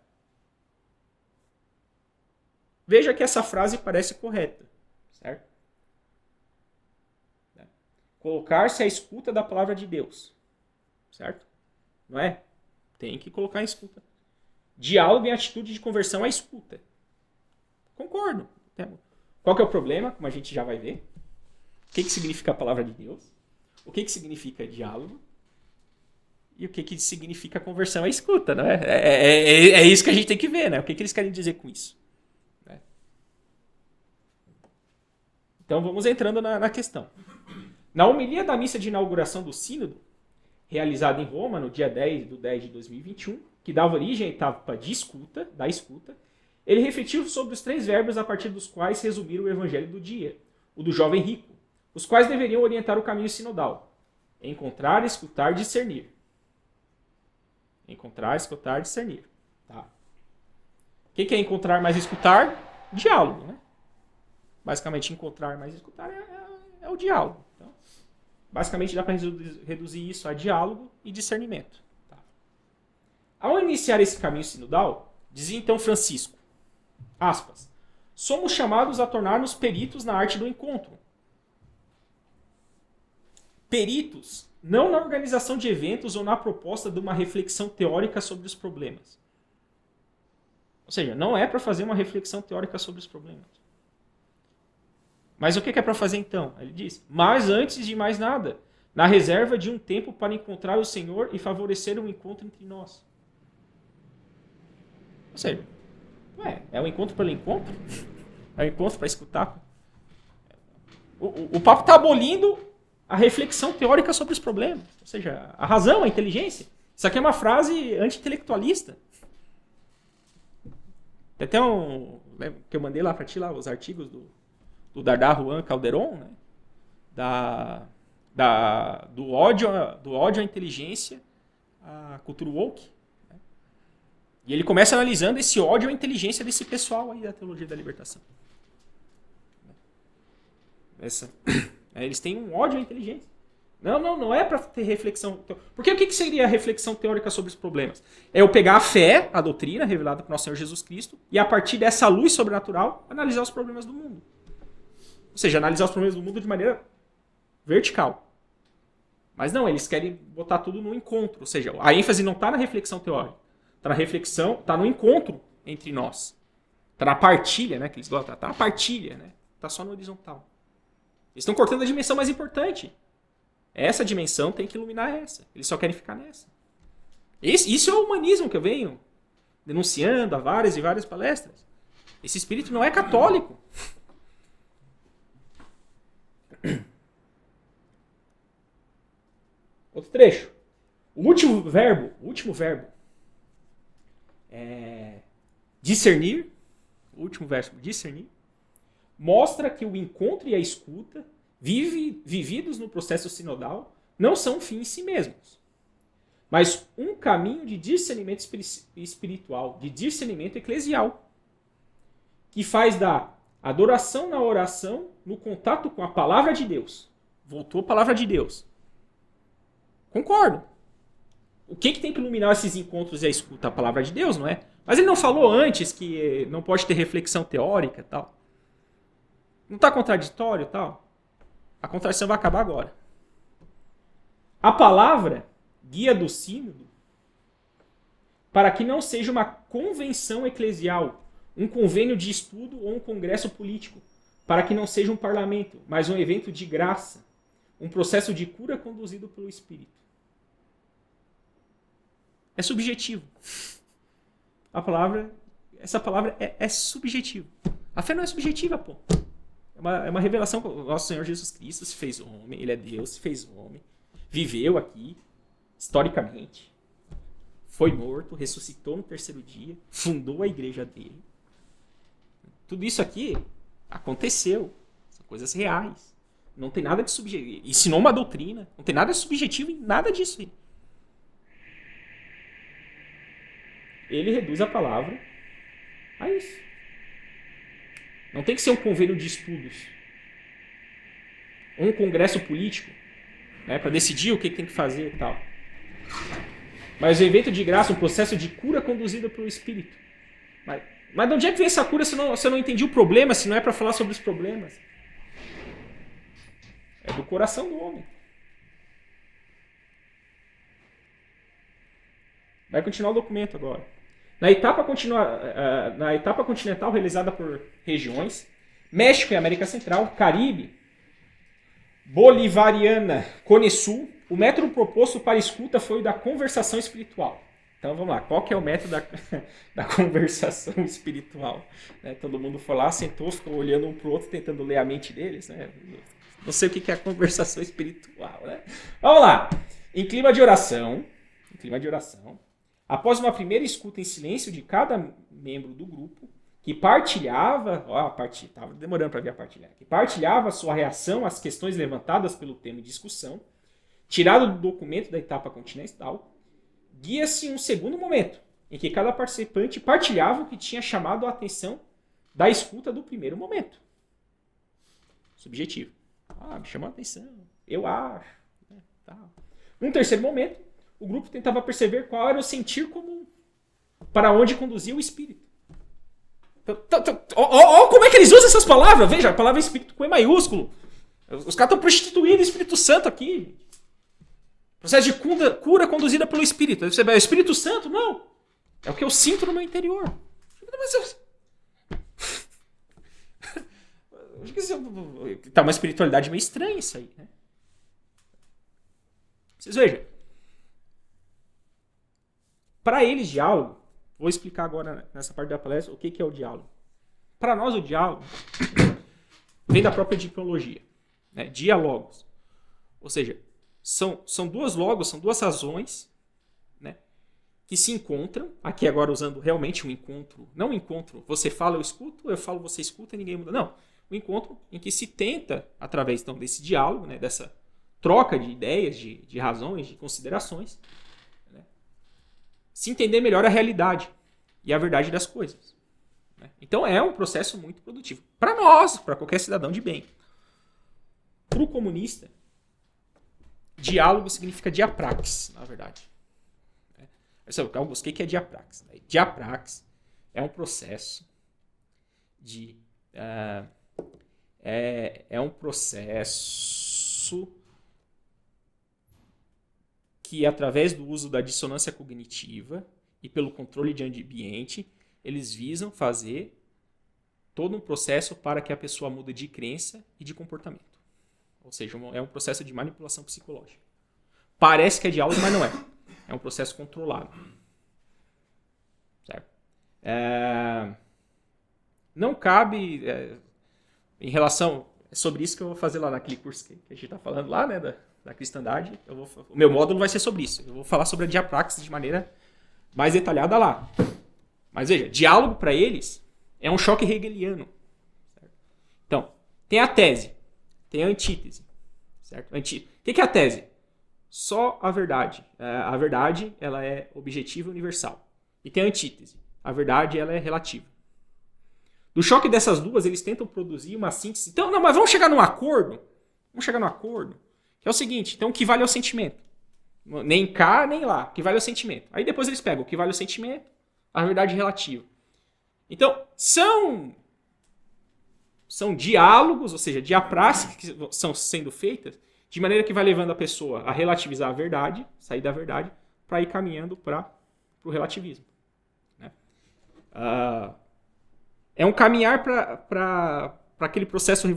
S1: Veja que essa frase parece correta, certo? Colocar-se à escuta da palavra de Deus, certo? Não é? Tem que colocar em escuta. Diálogo em atitude de conversão à escuta. Concordo. Qual que é o problema? Como a gente já vai ver. O que significa a palavra de Deus? O que significa diálogo? E o que significa conversão à escuta, não é? É isso que a gente tem que ver, né? O que eles querem dizer com isso? Então vamos entrando na questão. Na homilia da missa de inauguração do Sínodo, realizada em Roma no dia 10/10 de 2021, que dava origem à etapa da escuta, ele refletiu sobre os 3 verbos a partir dos quais resumir o evangelho do dia, o do jovem rico, os quais deveriam orientar o caminho sinodal. Encontrar, escutar, discernir. Encontrar, escutar, discernir. Tá. O que é encontrar mais escutar? Diálogo, né? Basicamente, encontrar mais escutar é o diálogo. Então, basicamente, dá para reduzir isso a diálogo e discernimento. Tá. Ao iniciar esse caminho sinodal, dizia então Francisco, aspas, somos chamados a tornar-nos peritos na arte do encontro. Peritos, não na organização de eventos ou na proposta de uma reflexão teórica sobre os problemas. Ou seja, não é para fazer uma reflexão teórica sobre os problemas. Mas o que é para fazer então? Ele diz, mas antes de mais nada, na reserva de um tempo para encontrar o Senhor e favorecer um encontro entre nós. Ou seja, é um encontro pelo encontro? É um encontro para escutar? O papo está abolindo a reflexão teórica sobre os problemas. Ou seja, a razão, a inteligência. Isso aqui é uma frase anti-intelectualista. Tem até que eu mandei lá para ti, lá, os artigos do Dardar Juan Calderon, né? Do ódio à inteligência, à cultura woke. Né? E ele começa analisando esse ódio à inteligência desse pessoal aí da teologia da libertação. Eles têm um ódio à inteligência. Não é para ter reflexão. Porque o que seria a reflexão teórica sobre os problemas? É eu pegar a fé, a doutrina revelada por nosso Senhor Jesus Cristo, e a partir dessa luz sobrenatural, analisar os problemas do mundo. Ou seja, analisar os problemas do mundo de maneira vertical. Mas não, eles querem botar tudo no encontro. Ou seja, a ênfase não está na reflexão teórica. Está na reflexão, está no encontro entre nós. Está na partilha, né? Que eles gostam. Está na partilha, né? Está só no horizontal. Eles estão cortando a dimensão mais importante. Essa dimensão tem que iluminar essa. Eles só querem ficar nessa. Isso é o humanismo que eu venho denunciando há várias e várias palestras. Esse espírito não é católico. Outro trecho. O último verbo é discernir. O último verbo, discernir, mostra que o encontro e a escuta, vividos no processo sinodal, não são um fim em si mesmos, mas um caminho de discernimento espiritual, de discernimento eclesial, que faz da adoração na oração, no contato com a palavra de Deus. Voltou a palavra de Deus. Concordo. O que tem que iluminar esses encontros e a escuta? A palavra de Deus, não é? Mas ele não falou antes que não pode ter reflexão teórica e tal? Não está contraditório e tal? A contradição vai acabar agora. A palavra guia do sínodo para que não seja uma convenção eclesial, um convênio de estudo ou um congresso político, para que não seja um parlamento, mas um evento de graça, um processo de cura conduzido pelo Espírito. É subjetivo. Essa palavra é subjetiva. A fé não é subjetiva, pô. É uma revelação. O nosso Senhor Jesus Cristo se fez homem, ele é Deus, se fez homem, viveu aqui, historicamente, foi morto, ressuscitou no terceiro dia, fundou a igreja dele. Tudo isso aqui aconteceu. São coisas reais. Não tem nada de subjetivo. Ensinou uma doutrina. Não tem nada de subjetivo em nada disso aí. Ele reduz a palavra a isso. Não tem que ser um convênio de estudos. Um congresso político, né, para decidir o que tem que fazer e tal. Mas o evento de graça, um processo de cura conduzido pelo Espírito. Mas de onde é que vem essa cura se eu não entendi o problema, se não é para falar sobre os problemas? É do coração do homem. Vai continuar o documento agora. Na etapa continental realizada por regiões, México e América Central, Caribe, Bolivariana, Cone Sul, o método proposto para escuta foi o da conversação espiritual. Então vamos lá, qual que é o método da conversação espiritual? Né? Todo mundo foi lá, sentou, ficou olhando um para o outro, tentando ler a mente deles. Né? Não sei o que é a conversação espiritual. Né? Vamos lá. Em clima de oração, após uma primeira escuta em silêncio de cada membro do grupo, que partilhava, estava demorando para ver a partilhar, que partilhava sua reação às questões levantadas pelo tema de discussão, tirado do documento da etapa continental, guia-se um segundo momento, em que cada participante partilhava o que tinha chamado a atenção da escuta do primeiro momento. Subjetivo. Me chamou a atenção, eu acho. Né, tal. Num terceiro momento, o grupo tentava perceber qual era o sentir comum, para onde conduzia o espírito. Como é que eles usam essas palavras? Veja, a palavra espírito com E maiúsculo. Os caras estão prostituindo o Espírito Santo aqui. Processo de cura conduzida pelo Espírito. Você vai, é o Espírito Santo? Não. É o que eu sinto no meu interior. Tá uma espiritualidade meio estranha isso aí. Né? Vocês vejam. Para eles, diálogo, vou explicar agora nessa parte da palestra o que é o diálogo. Para nós, o diálogo vem da própria etimologia. Né? Diálogos. Ou seja, são duas logos, são duas razões, né, que se encontram. Aqui agora usando realmente um encontro. Não um encontro, você fala, eu escuto, eu falo, você escuta e ninguém muda. Não. Um encontro em que se tenta, através então, desse diálogo, né, dessa troca de ideias, de razões, de considerações, se entender melhor a realidade e a verdade das coisas. Então é um processo muito produtivo. Para nós, para qualquer cidadão de bem. Para o comunista, diálogo significa diaprax, na verdade. Eu busquei que é diaprax. Diaprax é um processo de... É um processo que, através do uso da dissonância cognitiva e pelo controle de ambiente, eles visam fazer todo um processo para que a pessoa mude de crença e de comportamento. Ou seja, é um processo de manipulação psicológica. Parece que é diálogo, mas não é. É um processo controlado. Certo? Não cabe... em relação... É sobre isso que eu vou fazer lá naquele curso que a gente está falando lá, né, da cristandade. O meu módulo vai ser sobre isso. Eu vou falar sobre a diapraxis de maneira mais detalhada lá. Mas veja, diálogo para eles é um choque hegeliano. Certo? Então, tem a tese, tem a antítese. Certo? O que é a tese? Só a verdade. A verdade ela é objetiva e universal. E tem a antítese. A verdade ela é relativa. Do choque dessas duas, eles tentam produzir uma síntese. Então, não, mas vamos chegar num acordo? Vamos chegar num acordo. Que é o seguinte, então o que vale é o sentimento. Nem cá, nem lá. O que vale é o sentimento. Aí depois eles pegam o que vale é o sentimento, a verdade relativa. Então, são diálogos, ou seja, diapraxes que são sendo feitas de maneira que vai levando a pessoa a relativizar a verdade, sair da verdade, para ir caminhando para o relativismo. Né? É um caminhar para aquele processo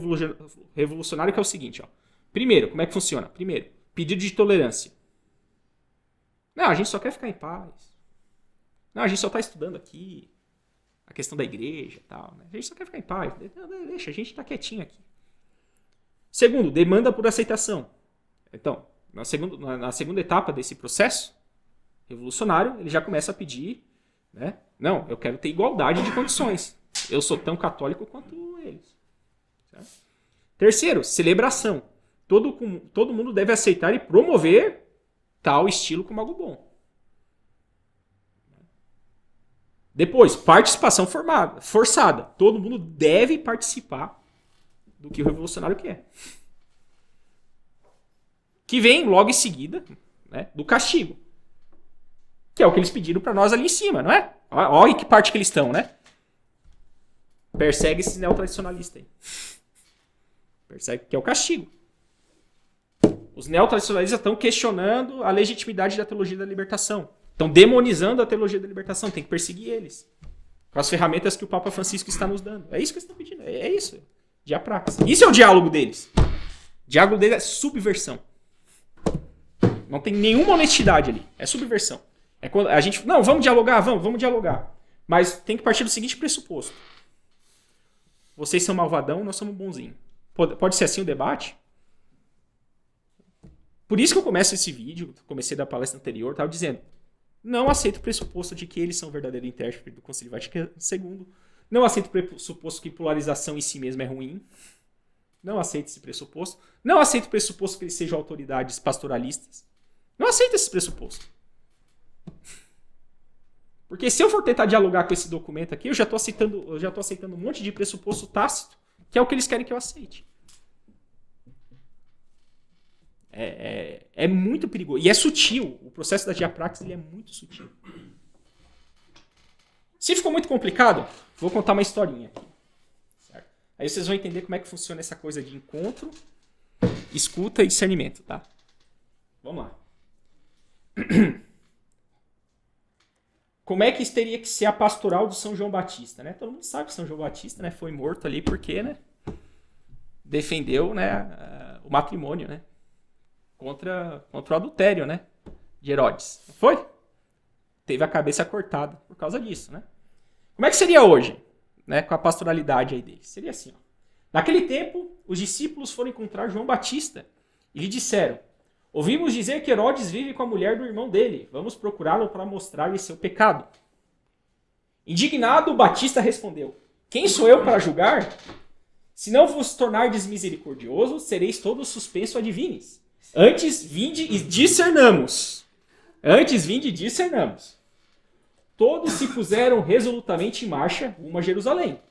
S1: revolucionário que é o seguinte. Ó. Primeiro, como é que funciona? Primeiro, pedido de tolerância. Não, a gente só quer ficar em paz. Não, a gente só está estudando aqui a questão da igreja e tal. Né? A gente só quer ficar em paz. Deixa, a gente está quietinho aqui. Segundo, demanda por aceitação. Então, na segunda etapa desse processo revolucionário, ele já começa a pedir, né? Não, eu quero ter igualdade de condições. Eu sou tão católico quanto eles. Certo? Terceiro, celebração. Todo mundo deve aceitar e promover tal estilo como algo bom. Depois, participação forçada. Todo mundo deve participar do que o revolucionário quer. Que vem logo em seguida, né, do castigo. Que é o que eles pediram para nós ali em cima, não é? Olha que parte que eles estão, né? Persegue esses neotradicionalistas aí. Persegue, que é o castigo. Os neotradicionalistas estão questionando a legitimidade da teologia da libertação. Estão demonizando a teologia da libertação. Tem que perseguir eles. Com as ferramentas que o Papa Francisco está nos dando. É isso que eles estão pedindo. É isso. Diapraxis. Isso é o diálogo deles. O diálogo deles é subversão. Não tem nenhuma honestidade ali. É subversão. É quando a gente... Não, vamos dialogar? Vamos dialogar. Mas tem que partir do seguinte pressuposto. Vocês são malvadão, nós somos bonzinhos. Pode ser assim o debate? Por isso que eu começo esse vídeo, comecei da palestra anterior, estava dizendo, não aceito o pressuposto de que eles são o verdadeiro intérprete do Concílio Vaticano II. Não aceito o pressuposto que polarização em si mesma é ruim. Não aceito esse pressuposto. Não aceito o pressuposto que eles sejam autoridades pastoralistas. Não aceito esse pressuposto. Porque se eu for tentar dialogar com esse documento aqui, eu já estou aceitando um monte de pressuposto tácito, que é o que eles querem que eu aceite. É muito perigoso. E é sutil. O processo da diapraxis ele é muito sutil. Se ficou muito complicado, vou contar uma historinha aqui. Certo? Aí vocês vão entender como é que funciona essa coisa de encontro, escuta e discernimento, tá? Vamos lá. Como é que teria que ser a pastoral do São João Batista, né? Todo mundo sabe que São João Batista, né, foi morto ali porque, né, defendeu, né, o matrimônio, né, contra o adultério, né, de Herodes. Não foi? Teve a cabeça cortada por causa disso, né? Como é que seria hoje, né, com a pastoralidade aí dele? Seria assim, ó. Naquele tempo, os discípulos foram encontrar João Batista e lhe disseram: ouvimos dizer que Herodes vive com a mulher do irmão dele. Vamos procurá-lo para mostrar-lhe seu pecado. Indignado, Batista respondeu: quem sou eu para julgar? Se não vos tornardes misericordioso, sereis todos suspenso a divines. Antes vinde e discernamos. Todos se puseram resolutamente em marcha rumo a Jerusalém.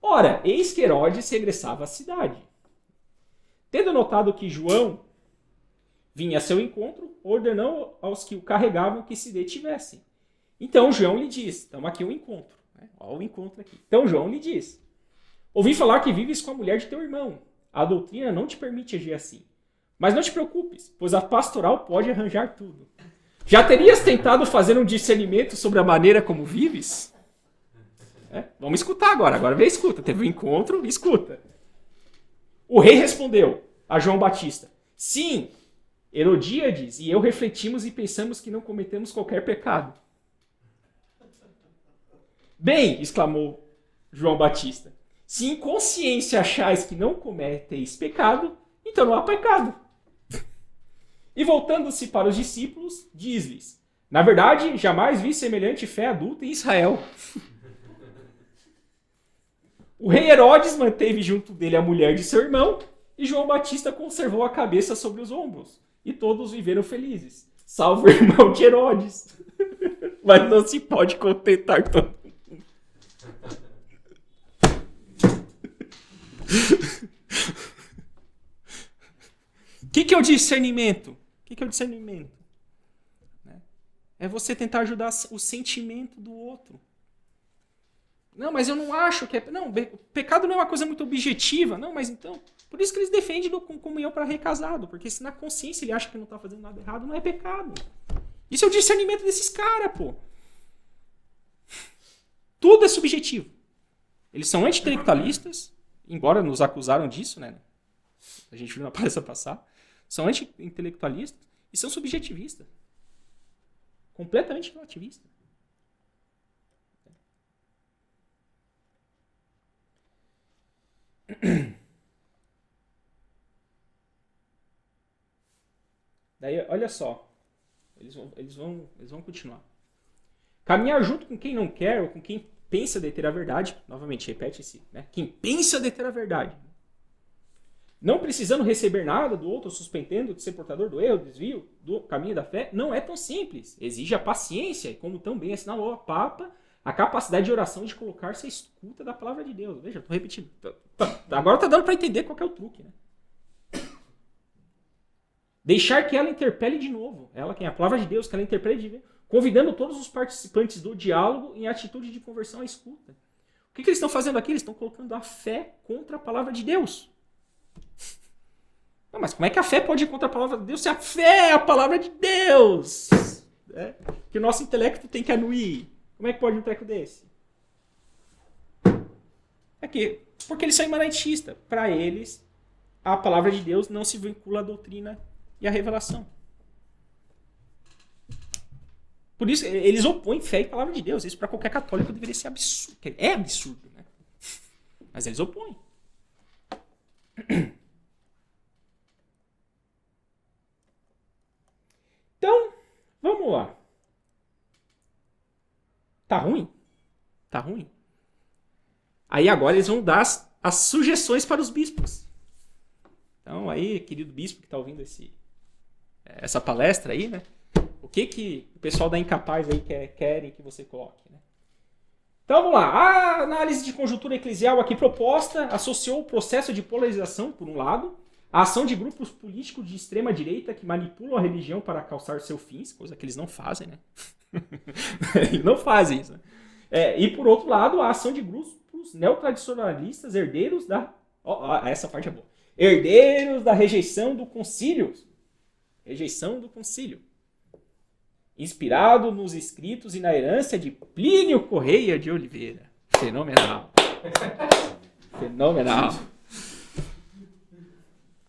S1: Ora, eis que Herodes regressava à cidade. Tendo notado que João vinha a seu encontro, ordenou aos que o carregavam que se detivessem. Então João lhe diz, estamos aqui o encontro. Né? Olha o encontro aqui. Então João lhe diz: ouvi falar que vives com a mulher de teu irmão. A doutrina não te permite agir assim. Mas não te preocupes, pois a pastoral pode arranjar tudo. Já terias tentado fazer um discernimento sobre a maneira como vives? Vamos escutar agora. Agora vem, escuta. Teve um encontro, escuta. O rei respondeu a João Batista: sim, Herodíades e eu refletimos e pensamos que não cometemos qualquer pecado. Bem, exclamou João Batista, se em consciência achais que não cometeis pecado, então não há pecado. E voltando-se para os discípulos, diz-lhes: na verdade, jamais vi semelhante fé adulta em Israel. O rei Herodes manteve junto dele a mulher de seu irmão, e João Batista conservou a cabeça sobre os ombros. E todos viveram felizes, salvo o irmão de Herodes. Mas não se pode contentar todo mundo. O que é o discernimento? O que é o discernimento? É você tentar ajudar o sentimento do outro. Não, mas eu não acho que é... Não, pecado não é uma coisa muito objetiva. Não, mas então... Por isso que eles defendem comunhão para recasado. Porque se na consciência ele acha que não está fazendo nada errado, não é pecado. Isso é o discernimento desses caras, pô. Tudo é subjetivo. Eles são anti-intelectualistas embora nos acusaram disso, né? A gente viu na palestra passada, são anti-intelectualistas e são subjetivistas. Completamente relativistas. Daí, olha só. Eles vão continuar. Caminhar junto com quem não quer ou com quem pensa deter a verdade. Novamente, repete-se. Né? Quem pensa deter a verdade. Não precisando receber nada do outro, suspendendo de ser portador do erro, desvio do caminho da fé, não é tão simples. Exige a paciência e, como tão bem assinalou a Papa, a capacidade de oração de colocar-se à escuta da palavra de Deus. Veja, estou repetindo. Agora está dando para entender qual que é o truque. Né? Deixar que ela interpele de novo. Ela, quem é a palavra de Deus, que ela interpele de novo. Convidando todos os participantes do diálogo em atitude de conversão à escuta. O que eles estão fazendo aqui? Eles estão colocando a fé contra a palavra de Deus. Não, mas como é que a fé pode ir contra a palavra de Deus se a fé é a palavra de Deus? É, que o nosso intelecto tem que anuir. Como é que pode um treco desse? Porque eles são imanentistas. Para eles, a palavra de Deus não se vincula à doutrina e à revelação. Por isso, eles opõem fé e palavra de Deus. Isso para qualquer católico deveria ser absurdo. É absurdo, né? Mas eles opõem. Então, vamos lá. Tá ruim? Tá ruim. Aí agora eles vão dar as sugestões para os bispos. Então aí, querido bispo que está ouvindo essa palestra aí, né? O que o pessoal da Incapaz aí querem que você coloque, né? Então vamos lá. A análise de conjuntura eclesial aqui proposta associou o processo de polarização, por um lado, a ação de grupos políticos de extrema direita que manipulam a religião para alcançar seus fins, coisa que eles não fazem, né? Eles não fazem isso, né? E por outro lado, a ação de grupos neotradicionalistas, herdeiros da... essa parte é boa. Herdeiros da rejeição do concílio. Rejeição do concílio. Inspirado nos escritos e na herança de Plínio Correia de Oliveira. Fenomenal. Fenomenal.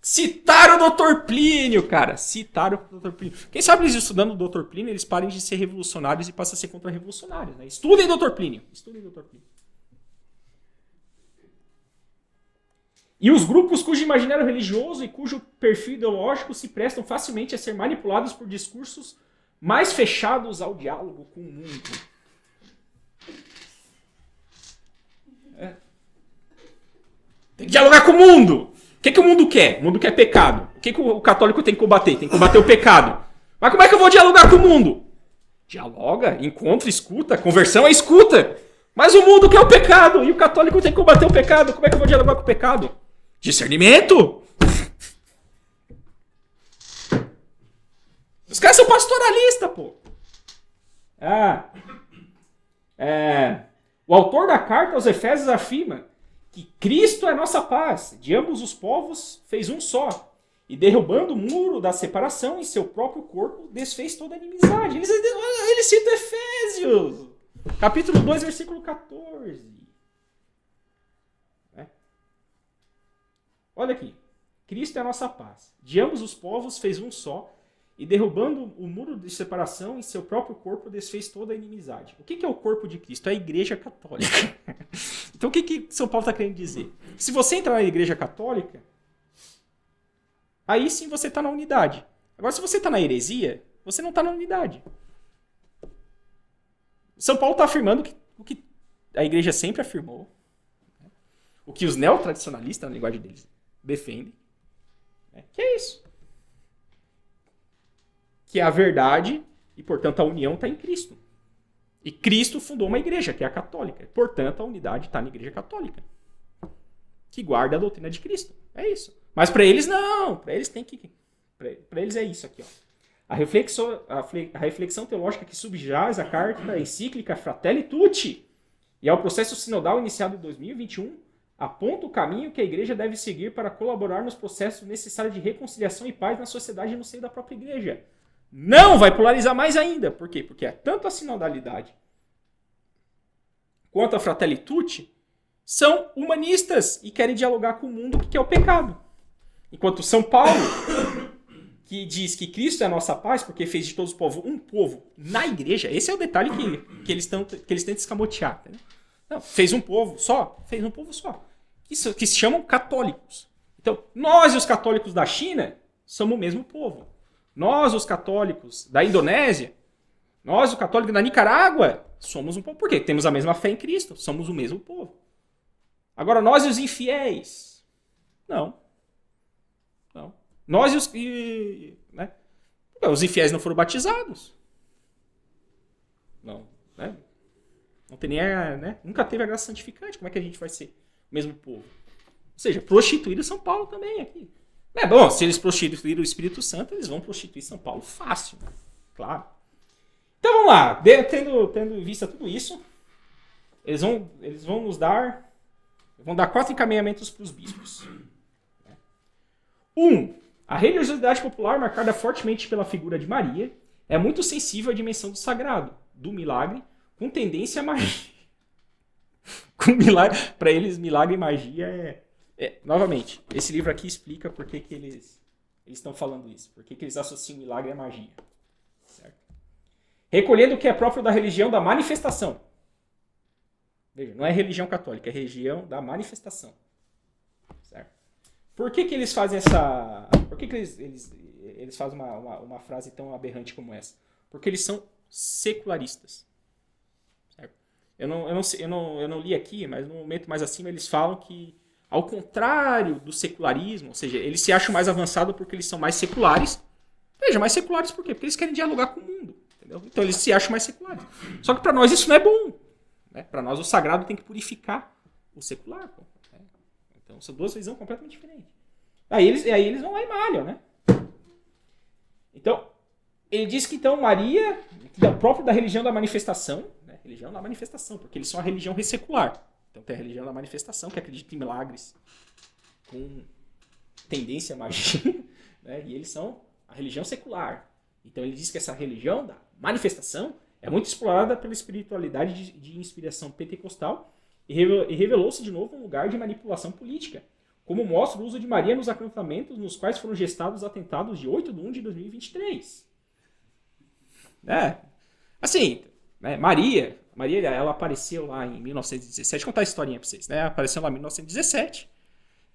S1: Citaram o Dr. Plínio, cara. Citaram o Dr. Plínio. Quem sabe eles estudando o Dr. Plínio, eles parem de ser revolucionários e passam a ser contra-revolucionários. Né? Estudem Dr. Plínio. Estudem Dr. Plínio. E os grupos cujo imaginário religioso e cujo perfil ideológico se prestam facilmente a ser manipulados por discursos mais fechados ao diálogo com o mundo. Tem que dialogar com o mundo. O que o mundo quer? O mundo quer pecado. O que o católico tem que combater? Tem que combater o pecado. Mas como é que eu vou dialogar com o mundo? Dialoga, encontra, escuta. Conversão é escuta. Mas o mundo quer o pecado. E o católico tem que combater o pecado. Como é que eu vou dialogar com o pecado? Discernimento. Os caras são pastoralistas, pô. O autor da carta aos Efésios afirma que Cristo é nossa paz. De ambos os povos fez um só. E derrubando o muro da separação em seu próprio corpo, desfez toda a inimizade. Eles citam Efésios. Capítulo 2, versículo 14. Olha aqui. Cristo é a nossa paz. De ambos os povos fez um só. E derrubando o muro de separação em seu próprio corpo, desfez toda a inimizade. O que é o corpo de Cristo? É a Igreja Católica. Então o que São Paulo está querendo dizer? Se você entrar na Igreja Católica, aí sim você está na unidade. Agora, se você está na heresia, você não está na unidade. São Paulo está afirmando o que a Igreja sempre afirmou, o que os neotradicionalistas, na linguagem deles, defendem, que é isso. Que é a verdade e, portanto, a união está em Cristo. E Cristo fundou uma igreja, que é a católica. Portanto, a unidade está na Igreja Católica, que guarda a doutrina de Cristo. É isso. Mas para eles, não. Para eles tem que... Para eles é isso aqui. Ó. A reflexão teológica que subjaz a carta encíclica Fratelli Tutti e ao processo sinodal iniciado em 2021 aponta o caminho que a igreja deve seguir para colaborar nos processos necessários de reconciliação e paz na sociedade e no seio da própria igreja. Não, vai polarizar mais ainda. Por quê? Porque tanto a sinodalidade quanto a Fratelli Tutti são humanistas e querem dialogar com o mundo que é o pecado. Enquanto São Paulo, que diz que Cristo é a nossa paz, porque fez de todos os povos um povo na igreja, esse é o detalhe que eles tentam escamotear. Entendeu? Não, fez um povo só, que se chamam católicos. Então, nós e os católicos da China somos o mesmo povo. Nós, os católicos da Indonésia, nós, os católicos da Nicarágua, somos um povo. Por quê? Temos a mesma fé em Cristo, somos o mesmo povo. Agora, nós e os infiéis, não. Nós e os... né? Os infiéis não foram batizados. Não, né? Não tem nem né? Nunca teve a graça santificante. Como é que a gente vai ser o mesmo povo? Ou seja, prostituíram São Paulo também aqui. É bom, se eles prostituíram o Espírito Santo, eles vão prostituir São Paulo fácil. Né? Claro. Então vamos lá. Tendo em vista tudo isso, eles vão nos dar... Vão dar 4 encaminhamentos para os bispos. 1. A religiosidade popular, marcada fortemente pela figura de Maria, é muito sensível à dimensão do sagrado, do milagre, com tendência a magia. Para eles, milagre e magia novamente, esse livro aqui explica por que eles estão falando isso. Por que eles associam milagre à magia. Certo? Recolhendo o que é próprio da religião da manifestação. Veja, não é religião católica, é religião da manifestação. Certo? Por que eles fazem essa... Por que eles fazem uma frase tão aberrante como essa? Porque eles são secularistas. Certo? Eu não li aqui, mas no momento mais acima eles falam que, ao contrário do secularismo, ou seja, eles se acham mais avançados porque eles são mais seculares. Veja, mais seculares por quê? Porque eles querem dialogar com o mundo. Entendeu? Então eles se acham mais seculares. Só que para nós isso não é bom. Né? Para nós o sagrado tem que purificar o secular. Pô. Então são duas visões completamente diferentes. Aí eles vão lá e malham, né? Então, ele diz que então Maria, próprio da religião da manifestação, né? Religião da manifestação, porque eles são a religião ressecular. Então tem a religião da manifestação, que acredita em milagres com tendência à magia, né? E eles são a religião secular. Então ele diz que essa religião da manifestação é muito explorada pela espiritualidade de inspiração pentecostal e revelou-se de novo um lugar de manipulação política, como mostra o uso de Maria nos acampamentos nos quais foram gestados os atentados de 8 de 1 de 2023. Assim, né, Maria, ela apareceu lá em 1917, vou contar a historinha para vocês, né? Apareceu lá em 1917,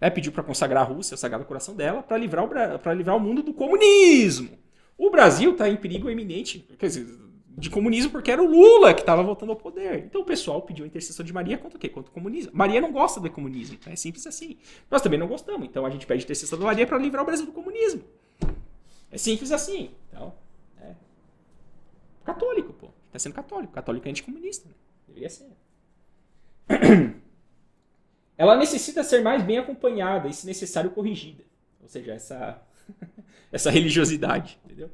S1: né, pediu para consagrar a Rússia, o Sagrado Coração dela, para livrar o mundo do comunismo. O Brasil está em perigo iminente, quer dizer, de comunismo, porque era o Lula que estava voltando ao poder. Então o pessoal pediu a intercessão de Maria contra o quê? Contra o comunismo. Maria não gosta do comunismo. É simples assim. Nós também não gostamos. Então a gente pede a intercessão de Maria para livrar o Brasil do comunismo. É simples assim. Então, católico, pô. Está sendo católico. Católico é anticomunista. Né? Deveria ser. Ela necessita ser mais bem acompanhada e, se necessário, corrigida. Ou seja, essa religiosidade. Entendeu?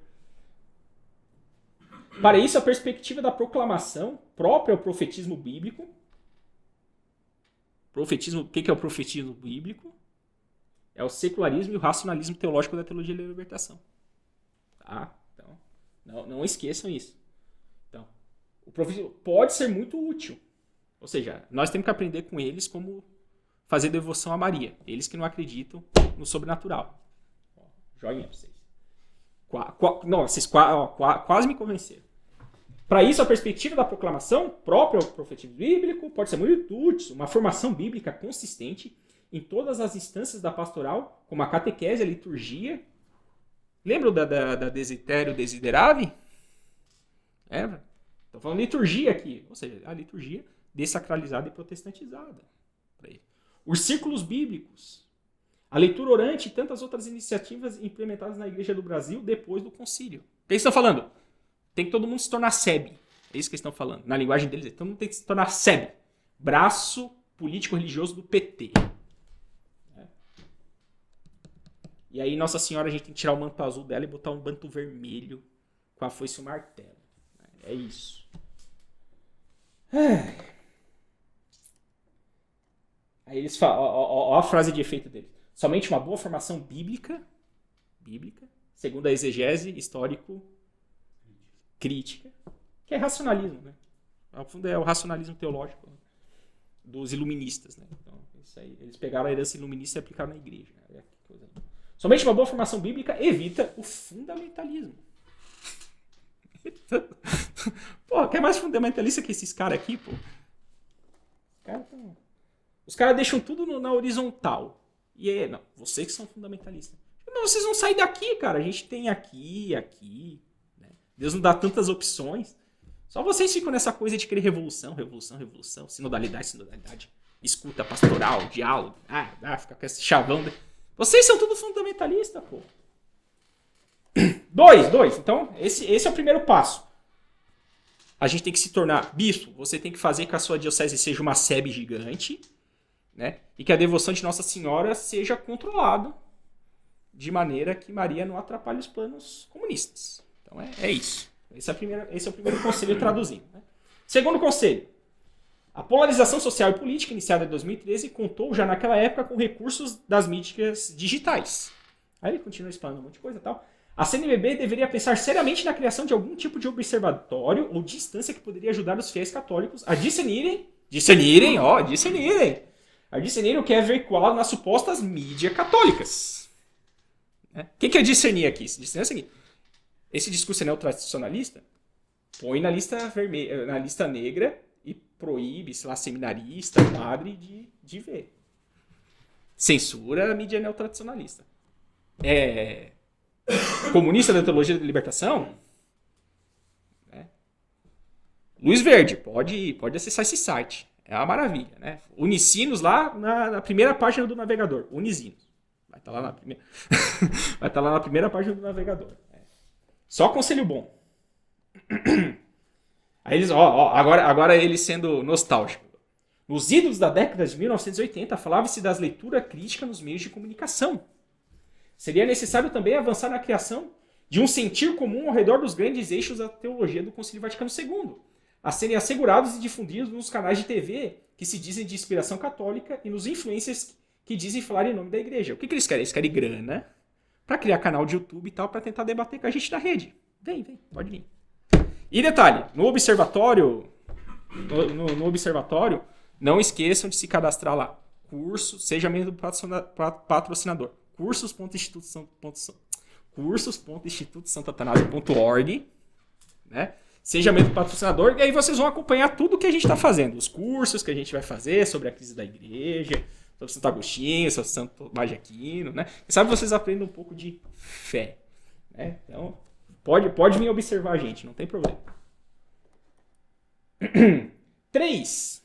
S1: Para isso, a perspectiva da proclamação própria ao profetismo bíblico. O que é o profetismo bíblico? É o secularismo e o racionalismo teológico da teologia da libertação. Tá? Então, não esqueçam isso. Então, o profetismo pode ser muito útil. Ou seja, nós temos que aprender com eles como fazer devoção a Maria. Eles que não acreditam no sobrenatural. Joinha pra vocês. Vocês quase me convenceram. Para isso, a perspectiva da proclamação própria ao profetismo bíblico pode ser muito útil. Uma formação bíblica consistente em todas as instâncias da pastoral, como a catequese, a liturgia. Lembram da Desiderio Desideravi? Estou falando liturgia aqui. Ou seja, a liturgia dessacralizada e protestantizada. Os círculos bíblicos. A leitura orante e tantas outras iniciativas implementadas na Igreja do Brasil depois do concílio. O que eles estão falando? Tem que todo mundo se tornar SEB. É isso que eles estão falando. Na linguagem deles, todo mundo tem que se tornar SEB. Braço político-religioso do PT. E aí, Nossa Senhora, a gente tem que tirar o manto azul dela e botar um manto vermelho com a foice e o martelo. É isso. Aí eles falam, ó a frase de efeito deles. Somente uma boa formação bíblica, segundo a exegese histórico-crítica, que é racionalismo, né? No fundo é o racionalismo teológico dos iluministas, né? Então, isso aí, eles pegaram a herança iluminista e aplicaram na igreja. Né? Somente uma boa formação bíblica evita o fundamentalismo. Pô, quer mais fundamentalista que esses caras aqui, pô? Os caras deixam tudo na horizontal. E aí, não, vocês que são fundamentalistas. Mas vocês vão sair daqui, cara. A gente tem aqui. Né? Deus não dá tantas opções. Só vocês ficam nessa coisa de querer revolução. Sinodalidade. Escuta pastoral, diálogo. Fica com esse chavão. Vocês são tudo fundamentalista, pô. Dois. Então, esse é o primeiro passo. A gente tem que se tornar bispo. Você tem que fazer que a sua diocese seja uma sebe gigante, né? E que a devoção de Nossa Senhora seja controlada de maneira que Maria não atrapalhe os planos comunistas. Então é isso. Esse é o primeiro conselho traduzindo. Né? Segundo conselho. A polarização social e política, iniciada em 2013, contou já naquela época com recursos das mídias digitais. Aí ele continua explanando um monte de coisa e tal. A CNBB deveria pensar seriamente na criação de algum tipo de observatório ou de instância que poderia ajudar os fiéis católicos a discernirem o que é veiculado nas supostas mídias católicas. O que é discernir aqui? Discernir é o seguinte: esse discurso neotradicionalista põe na lista vermelha, na lista negra e proíbe, sei lá, seminarista, padre de ver. Censura a mídia neotradicionalista. Comunista da teologia da libertação? Luz verde, pode acessar esse site. É uma maravilha, né? Unicinos lá na primeira página do navegador. Unisinos. Vai estar lá na primeira. Vai estar lá na primeira página do navegador. Só conselho bom. Aí eles, agora eles sendo nostálgicos. Nos idos da década de 1980, falava-se das leituras críticas nos meios de comunicação. Seria necessário também avançar na criação de um sentir comum ao redor dos grandes eixos da teologia do Concílio Vaticano II, a serem assegurados e difundidos nos canais de TV que se dizem de inspiração católica e nos influencers que dizem falar em nome da igreja. O que eles querem? Eles querem grana para criar canal de YouTube e tal, para tentar debater com a gente na rede. Vem, pode vir. E detalhe, no observatório, não esqueçam de se cadastrar lá. Curso, seja membro do patrocinador. cursos.institutosantatanásio.org, né? Seja membro patrocinador, e aí vocês vão acompanhar tudo que a gente está fazendo. Os cursos que a gente vai fazer sobre a crise da igreja, sobre Santo Agostinho, sobre Santo Tomás de Aquino, né? E sabe, vocês aprendem um pouco de fé, né? Então, pode vir observar a gente, não tem problema. 3.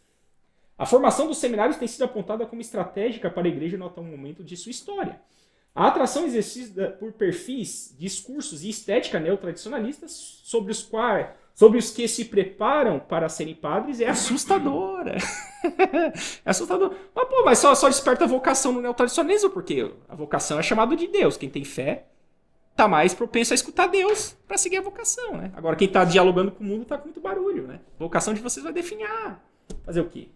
S1: A formação dos seminários tem sido apontada como estratégica para a igreja no atual momento de sua história. A atração exercida por perfis, discursos e estética neotradicionalistas sobre os que se preparam para serem padres é assustadora. É assustador. Mas só desperta a vocação no neotradicionalismo, porque a vocação é chamada de Deus. Quem tem fé tá mais propenso a escutar Deus para seguir a vocação, né? Agora, quem tá dialogando com o mundo tá com muito barulho, né? A vocação de vocês vai definhar. Fazer o quê?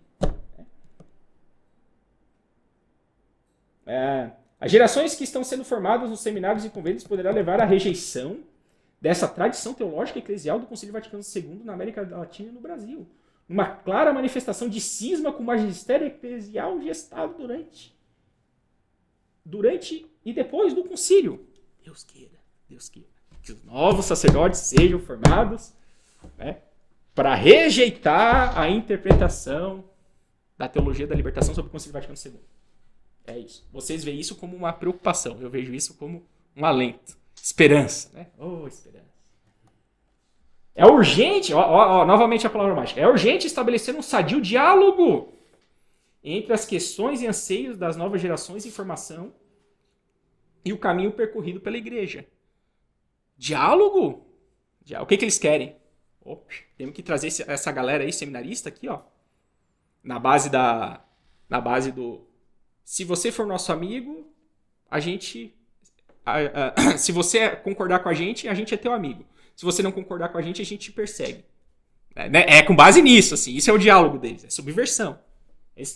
S1: As gerações que estão sendo formadas nos seminários e conventos poderá levar à rejeição dessa tradição teológica e eclesial do Concílio Vaticano II na América Latina e no Brasil. Uma clara manifestação de cisma com o magistério eclesial gestado durante e depois do concílio. Deus queira. Que os novos sacerdotes sejam formados, né, para rejeitar a interpretação da teologia da libertação sobre o Concílio Vaticano II. É isso. Vocês veem isso como uma preocupação. Eu vejo isso como um alento. Esperança, né? Esperança. É urgente, novamente a palavra mágica. É urgente estabelecer um sadio diálogo entre as questões e anseios das novas gerações em formação e o caminho percorrido pela igreja. Diálogo? O que eles querem? Temos que trazer essa galera aí, seminarista aqui, na base do... Se você for nosso amigo, a gente... se você concordar com a gente é teu amigo. Se você não concordar com a gente te persegue. É com base nisso, assim. Isso é o diálogo deles. É subversão. Eles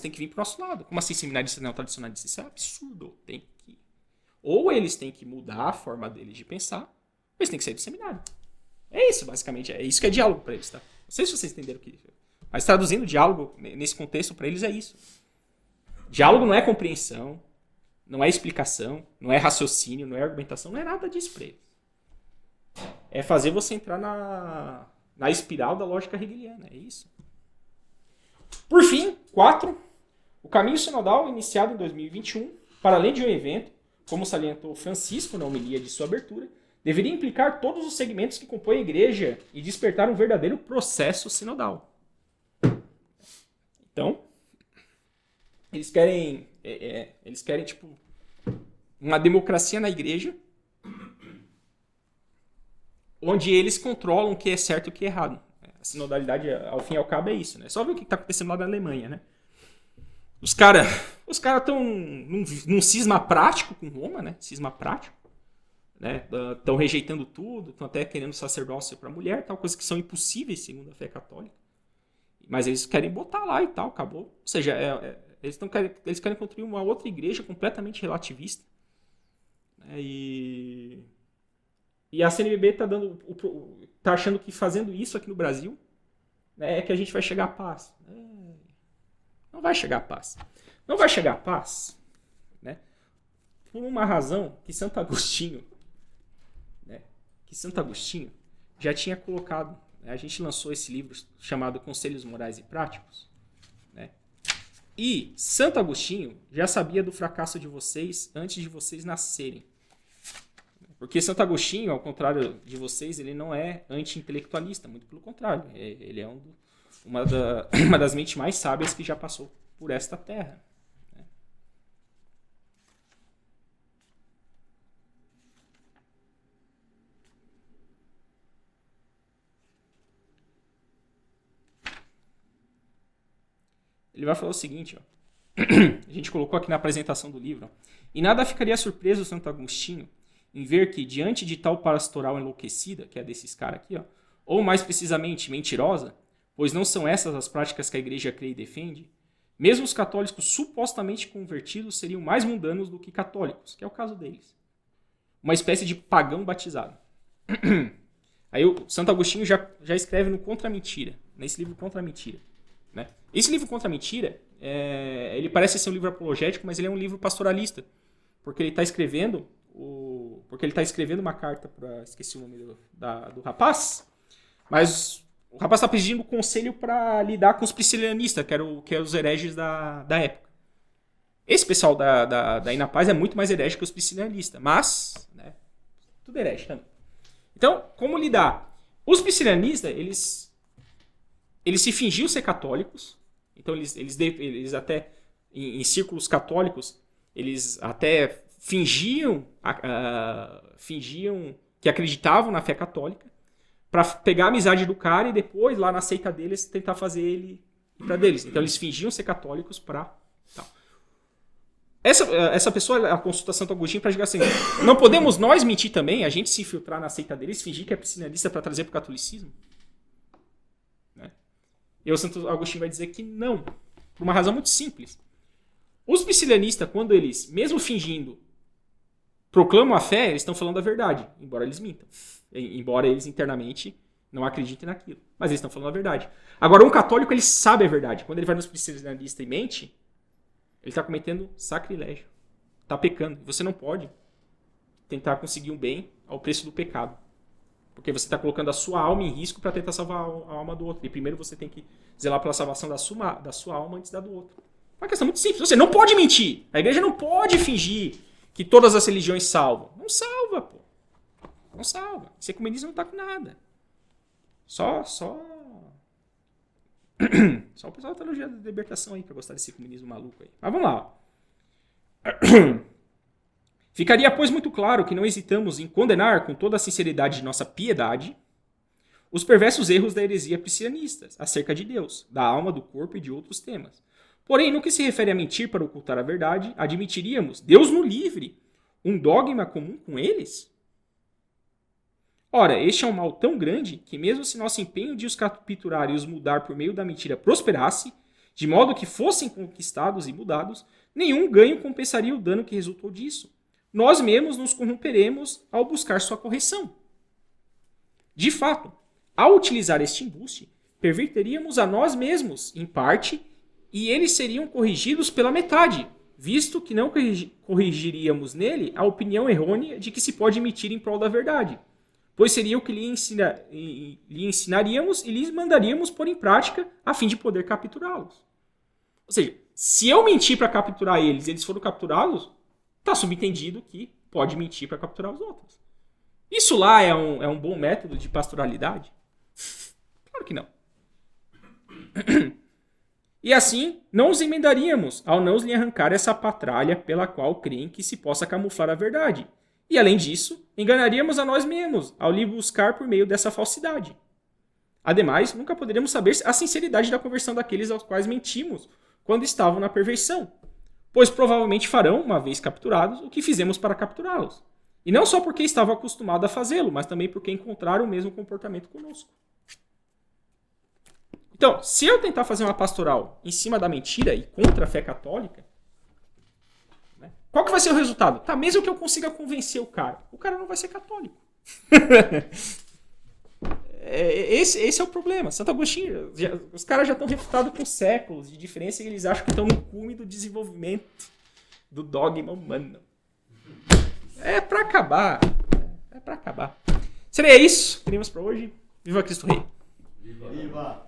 S1: têm que vir pro nosso lado. Como assim seminaristas neotradicionalistas? Isso é um absurdo. Ou eles têm que mudar a forma deles de pensar, ou eles têm que sair do seminário. É isso, basicamente. É isso que é diálogo para eles, tá? Não sei se vocês entenderam Mas traduzindo diálogo nesse contexto para eles é isso. Diálogo não é compreensão, não é explicação, não é raciocínio, não é argumentação, não é nada disso para eles. É fazer você entrar na espiral da lógica hegeliana, é isso. Por fim, 4. O caminho sinodal iniciado em 2021, para além de um evento, como salientou Francisco na homilia de sua abertura, deveria implicar todos os segmentos que compõem a igreja e despertar um verdadeiro processo sinodal. Então, eles querem tipo, uma democracia na igreja, onde eles controlam o que é certo e o que é errado. A sinodalidade, ao fim e ao cabo, é isso, né? Só ver o que está acontecendo lá na Alemanha, né? Os caras estão num cisma prático com Roma, né? Cisma prático. Estão rejeitando tudo, estão até querendo sacerdócio para mulher, tal, coisas que são impossíveis segundo a fé católica. Mas eles querem botar lá e tal, acabou. Ou seja, eles querem construir uma outra igreja completamente relativista. Né? E a CNBB tá achando que fazendo isso aqui no Brasil, né, é que a gente vai chegar à paz. Não vai chegar à paz. Não vai chegar à paz, né, por uma razão que Santo Agostinho já tinha colocado. Né, a gente lançou esse livro chamado Conselhos Morais e Práticos. Né, e Santo Agostinho já sabia do fracasso de vocês antes de vocês nascerem. Porque Santo Agostinho, ao contrário de vocês, ele não é anti-intelectualista, muito pelo contrário. Ele é uma das mentes mais sábias que já passou por esta terra. Né? Ele vai falar o seguinte, ó. A gente colocou aqui na apresentação do livro. Ó. E nada ficaria surpreso Santo Agostinho em ver que, diante de tal pastoral enlouquecida, que é desses caras aqui, ó, ou mais precisamente mentirosa, pois não são essas as práticas que a igreja crê e defende, mesmo os católicos supostamente convertidos seriam mais mundanos do que católicos, que é o caso deles. Uma espécie de pagão batizado. Aí o Santo Agostinho já escreve no Contra a Mentira, nesse livro Contra a Mentira. Né? Esse livro Contra a Mentira, ele parece ser um livro apologético, mas ele é um livro pastoralista, porque ele está escrevendo uma carta para... Esqueci o nome do rapaz, mas o rapaz está pedindo conselho para lidar com os priscilianistas, que eram os hereges da época. Esse pessoal da Inapaz é muito mais herege que os priscilianistas, mas... Né, tudo herege também. Então, como lidar? Os priscilianistas, eles se fingiam ser católicos, então eles até, em círculos católicos, eles até fingiam que acreditavam na fé católica para pegar a amizade do cara e depois, lá na seita deles, tentar fazer ele para deles. Então, eles fingiam ser católicos para... Essa pessoa, a consulta Santo Agostinho, para dizer assim, não podemos nós mentir também, a gente se infiltrar na seita deles, fingir que é priscilianista para trazer para o catolicismo? Né? E o Santo Agostinho vai dizer que não, por uma razão muito simples. Os priscilianistas, quando eles, mesmo fingindo, proclamam a fé, eles estão falando a verdade, embora eles mintam. Embora eles internamente não acreditem naquilo. Mas eles estão falando a verdade. Agora, um católico, ele sabe a verdade. Quando ele vai nos priscilianistas e mente, ele está cometendo sacrilégio. Está pecando. Você não pode tentar conseguir um bem ao preço do pecado. Porque você está colocando a sua alma em risco para tentar salvar a alma do outro. E primeiro você tem que zelar pela salvação da sua alma antes da do outro. É uma questão muito simples. Você não pode mentir. A igreja não pode fingir que todas as religiões salvam. Não salva, pô. Não salva. Esse ecumenismo não está com nada. Só o pessoal da teologia da libertação aí, para gostar desse ecumenismo maluco aí. Mas vamos lá. Ficaria, pois, muito claro que não hesitamos em condenar com toda a sinceridade de nossa piedade os perversos erros da heresia priscilianista acerca de Deus, da alma, do corpo e de outros temas. Porém, no que se refere a mentir para ocultar a verdade, admitiríamos, Deus no livre, um dogma comum com eles? Ora, este é um mal tão grande que mesmo se nosso empenho de os capturar e os mudar por meio da mentira prosperasse, de modo que fossem conquistados e mudados, nenhum ganho compensaria o dano que resultou disso. Nós mesmos nos corromperemos ao buscar sua correção. De fato, ao utilizar este embuste, perverteríamos a nós mesmos, em parte, e eles seriam corrigidos pela metade, visto que não corrigiríamos nele a opinião errônea de que se pode emitir em prol da verdade, pois seria o que lhe ensinaríamos e lhes mandaríamos pôr em prática a fim de poder capturá-los. Ou seja, se eu mentir para capturar eles e eles foram capturados, está subentendido que pode mentir para capturar os outros. Isso lá é um bom método de pastoralidade? Claro que não. E assim, não os emendaríamos ao não lhe arrancar essa patralha pela qual creem que se possa camuflar a verdade. E além disso, enganaríamos a nós mesmos ao lhe buscar por meio dessa falsidade. Ademais, nunca poderemos saber a sinceridade da conversão daqueles aos quais mentimos quando estavam na perversão, pois provavelmente farão, uma vez capturados, o que fizemos para capturá-los. E não só porque estavam acostumados a fazê-lo, mas também porque encontraram o mesmo comportamento conosco. Então, se eu tentar fazer uma pastoral em cima da mentira e contra a fé católica, né, qual que vai ser o resultado? Tá, mesmo que eu consiga convencer o cara não vai ser católico. Esse é o problema. Santo Agostinho, os caras já estão refutados com séculos de diferença e eles acham que estão no cume do desenvolvimento do dogma humano. É pra acabar. É pra acabar. Seria isso. Queríamos pra hoje. Viva Cristo Rei.
S2: Viva!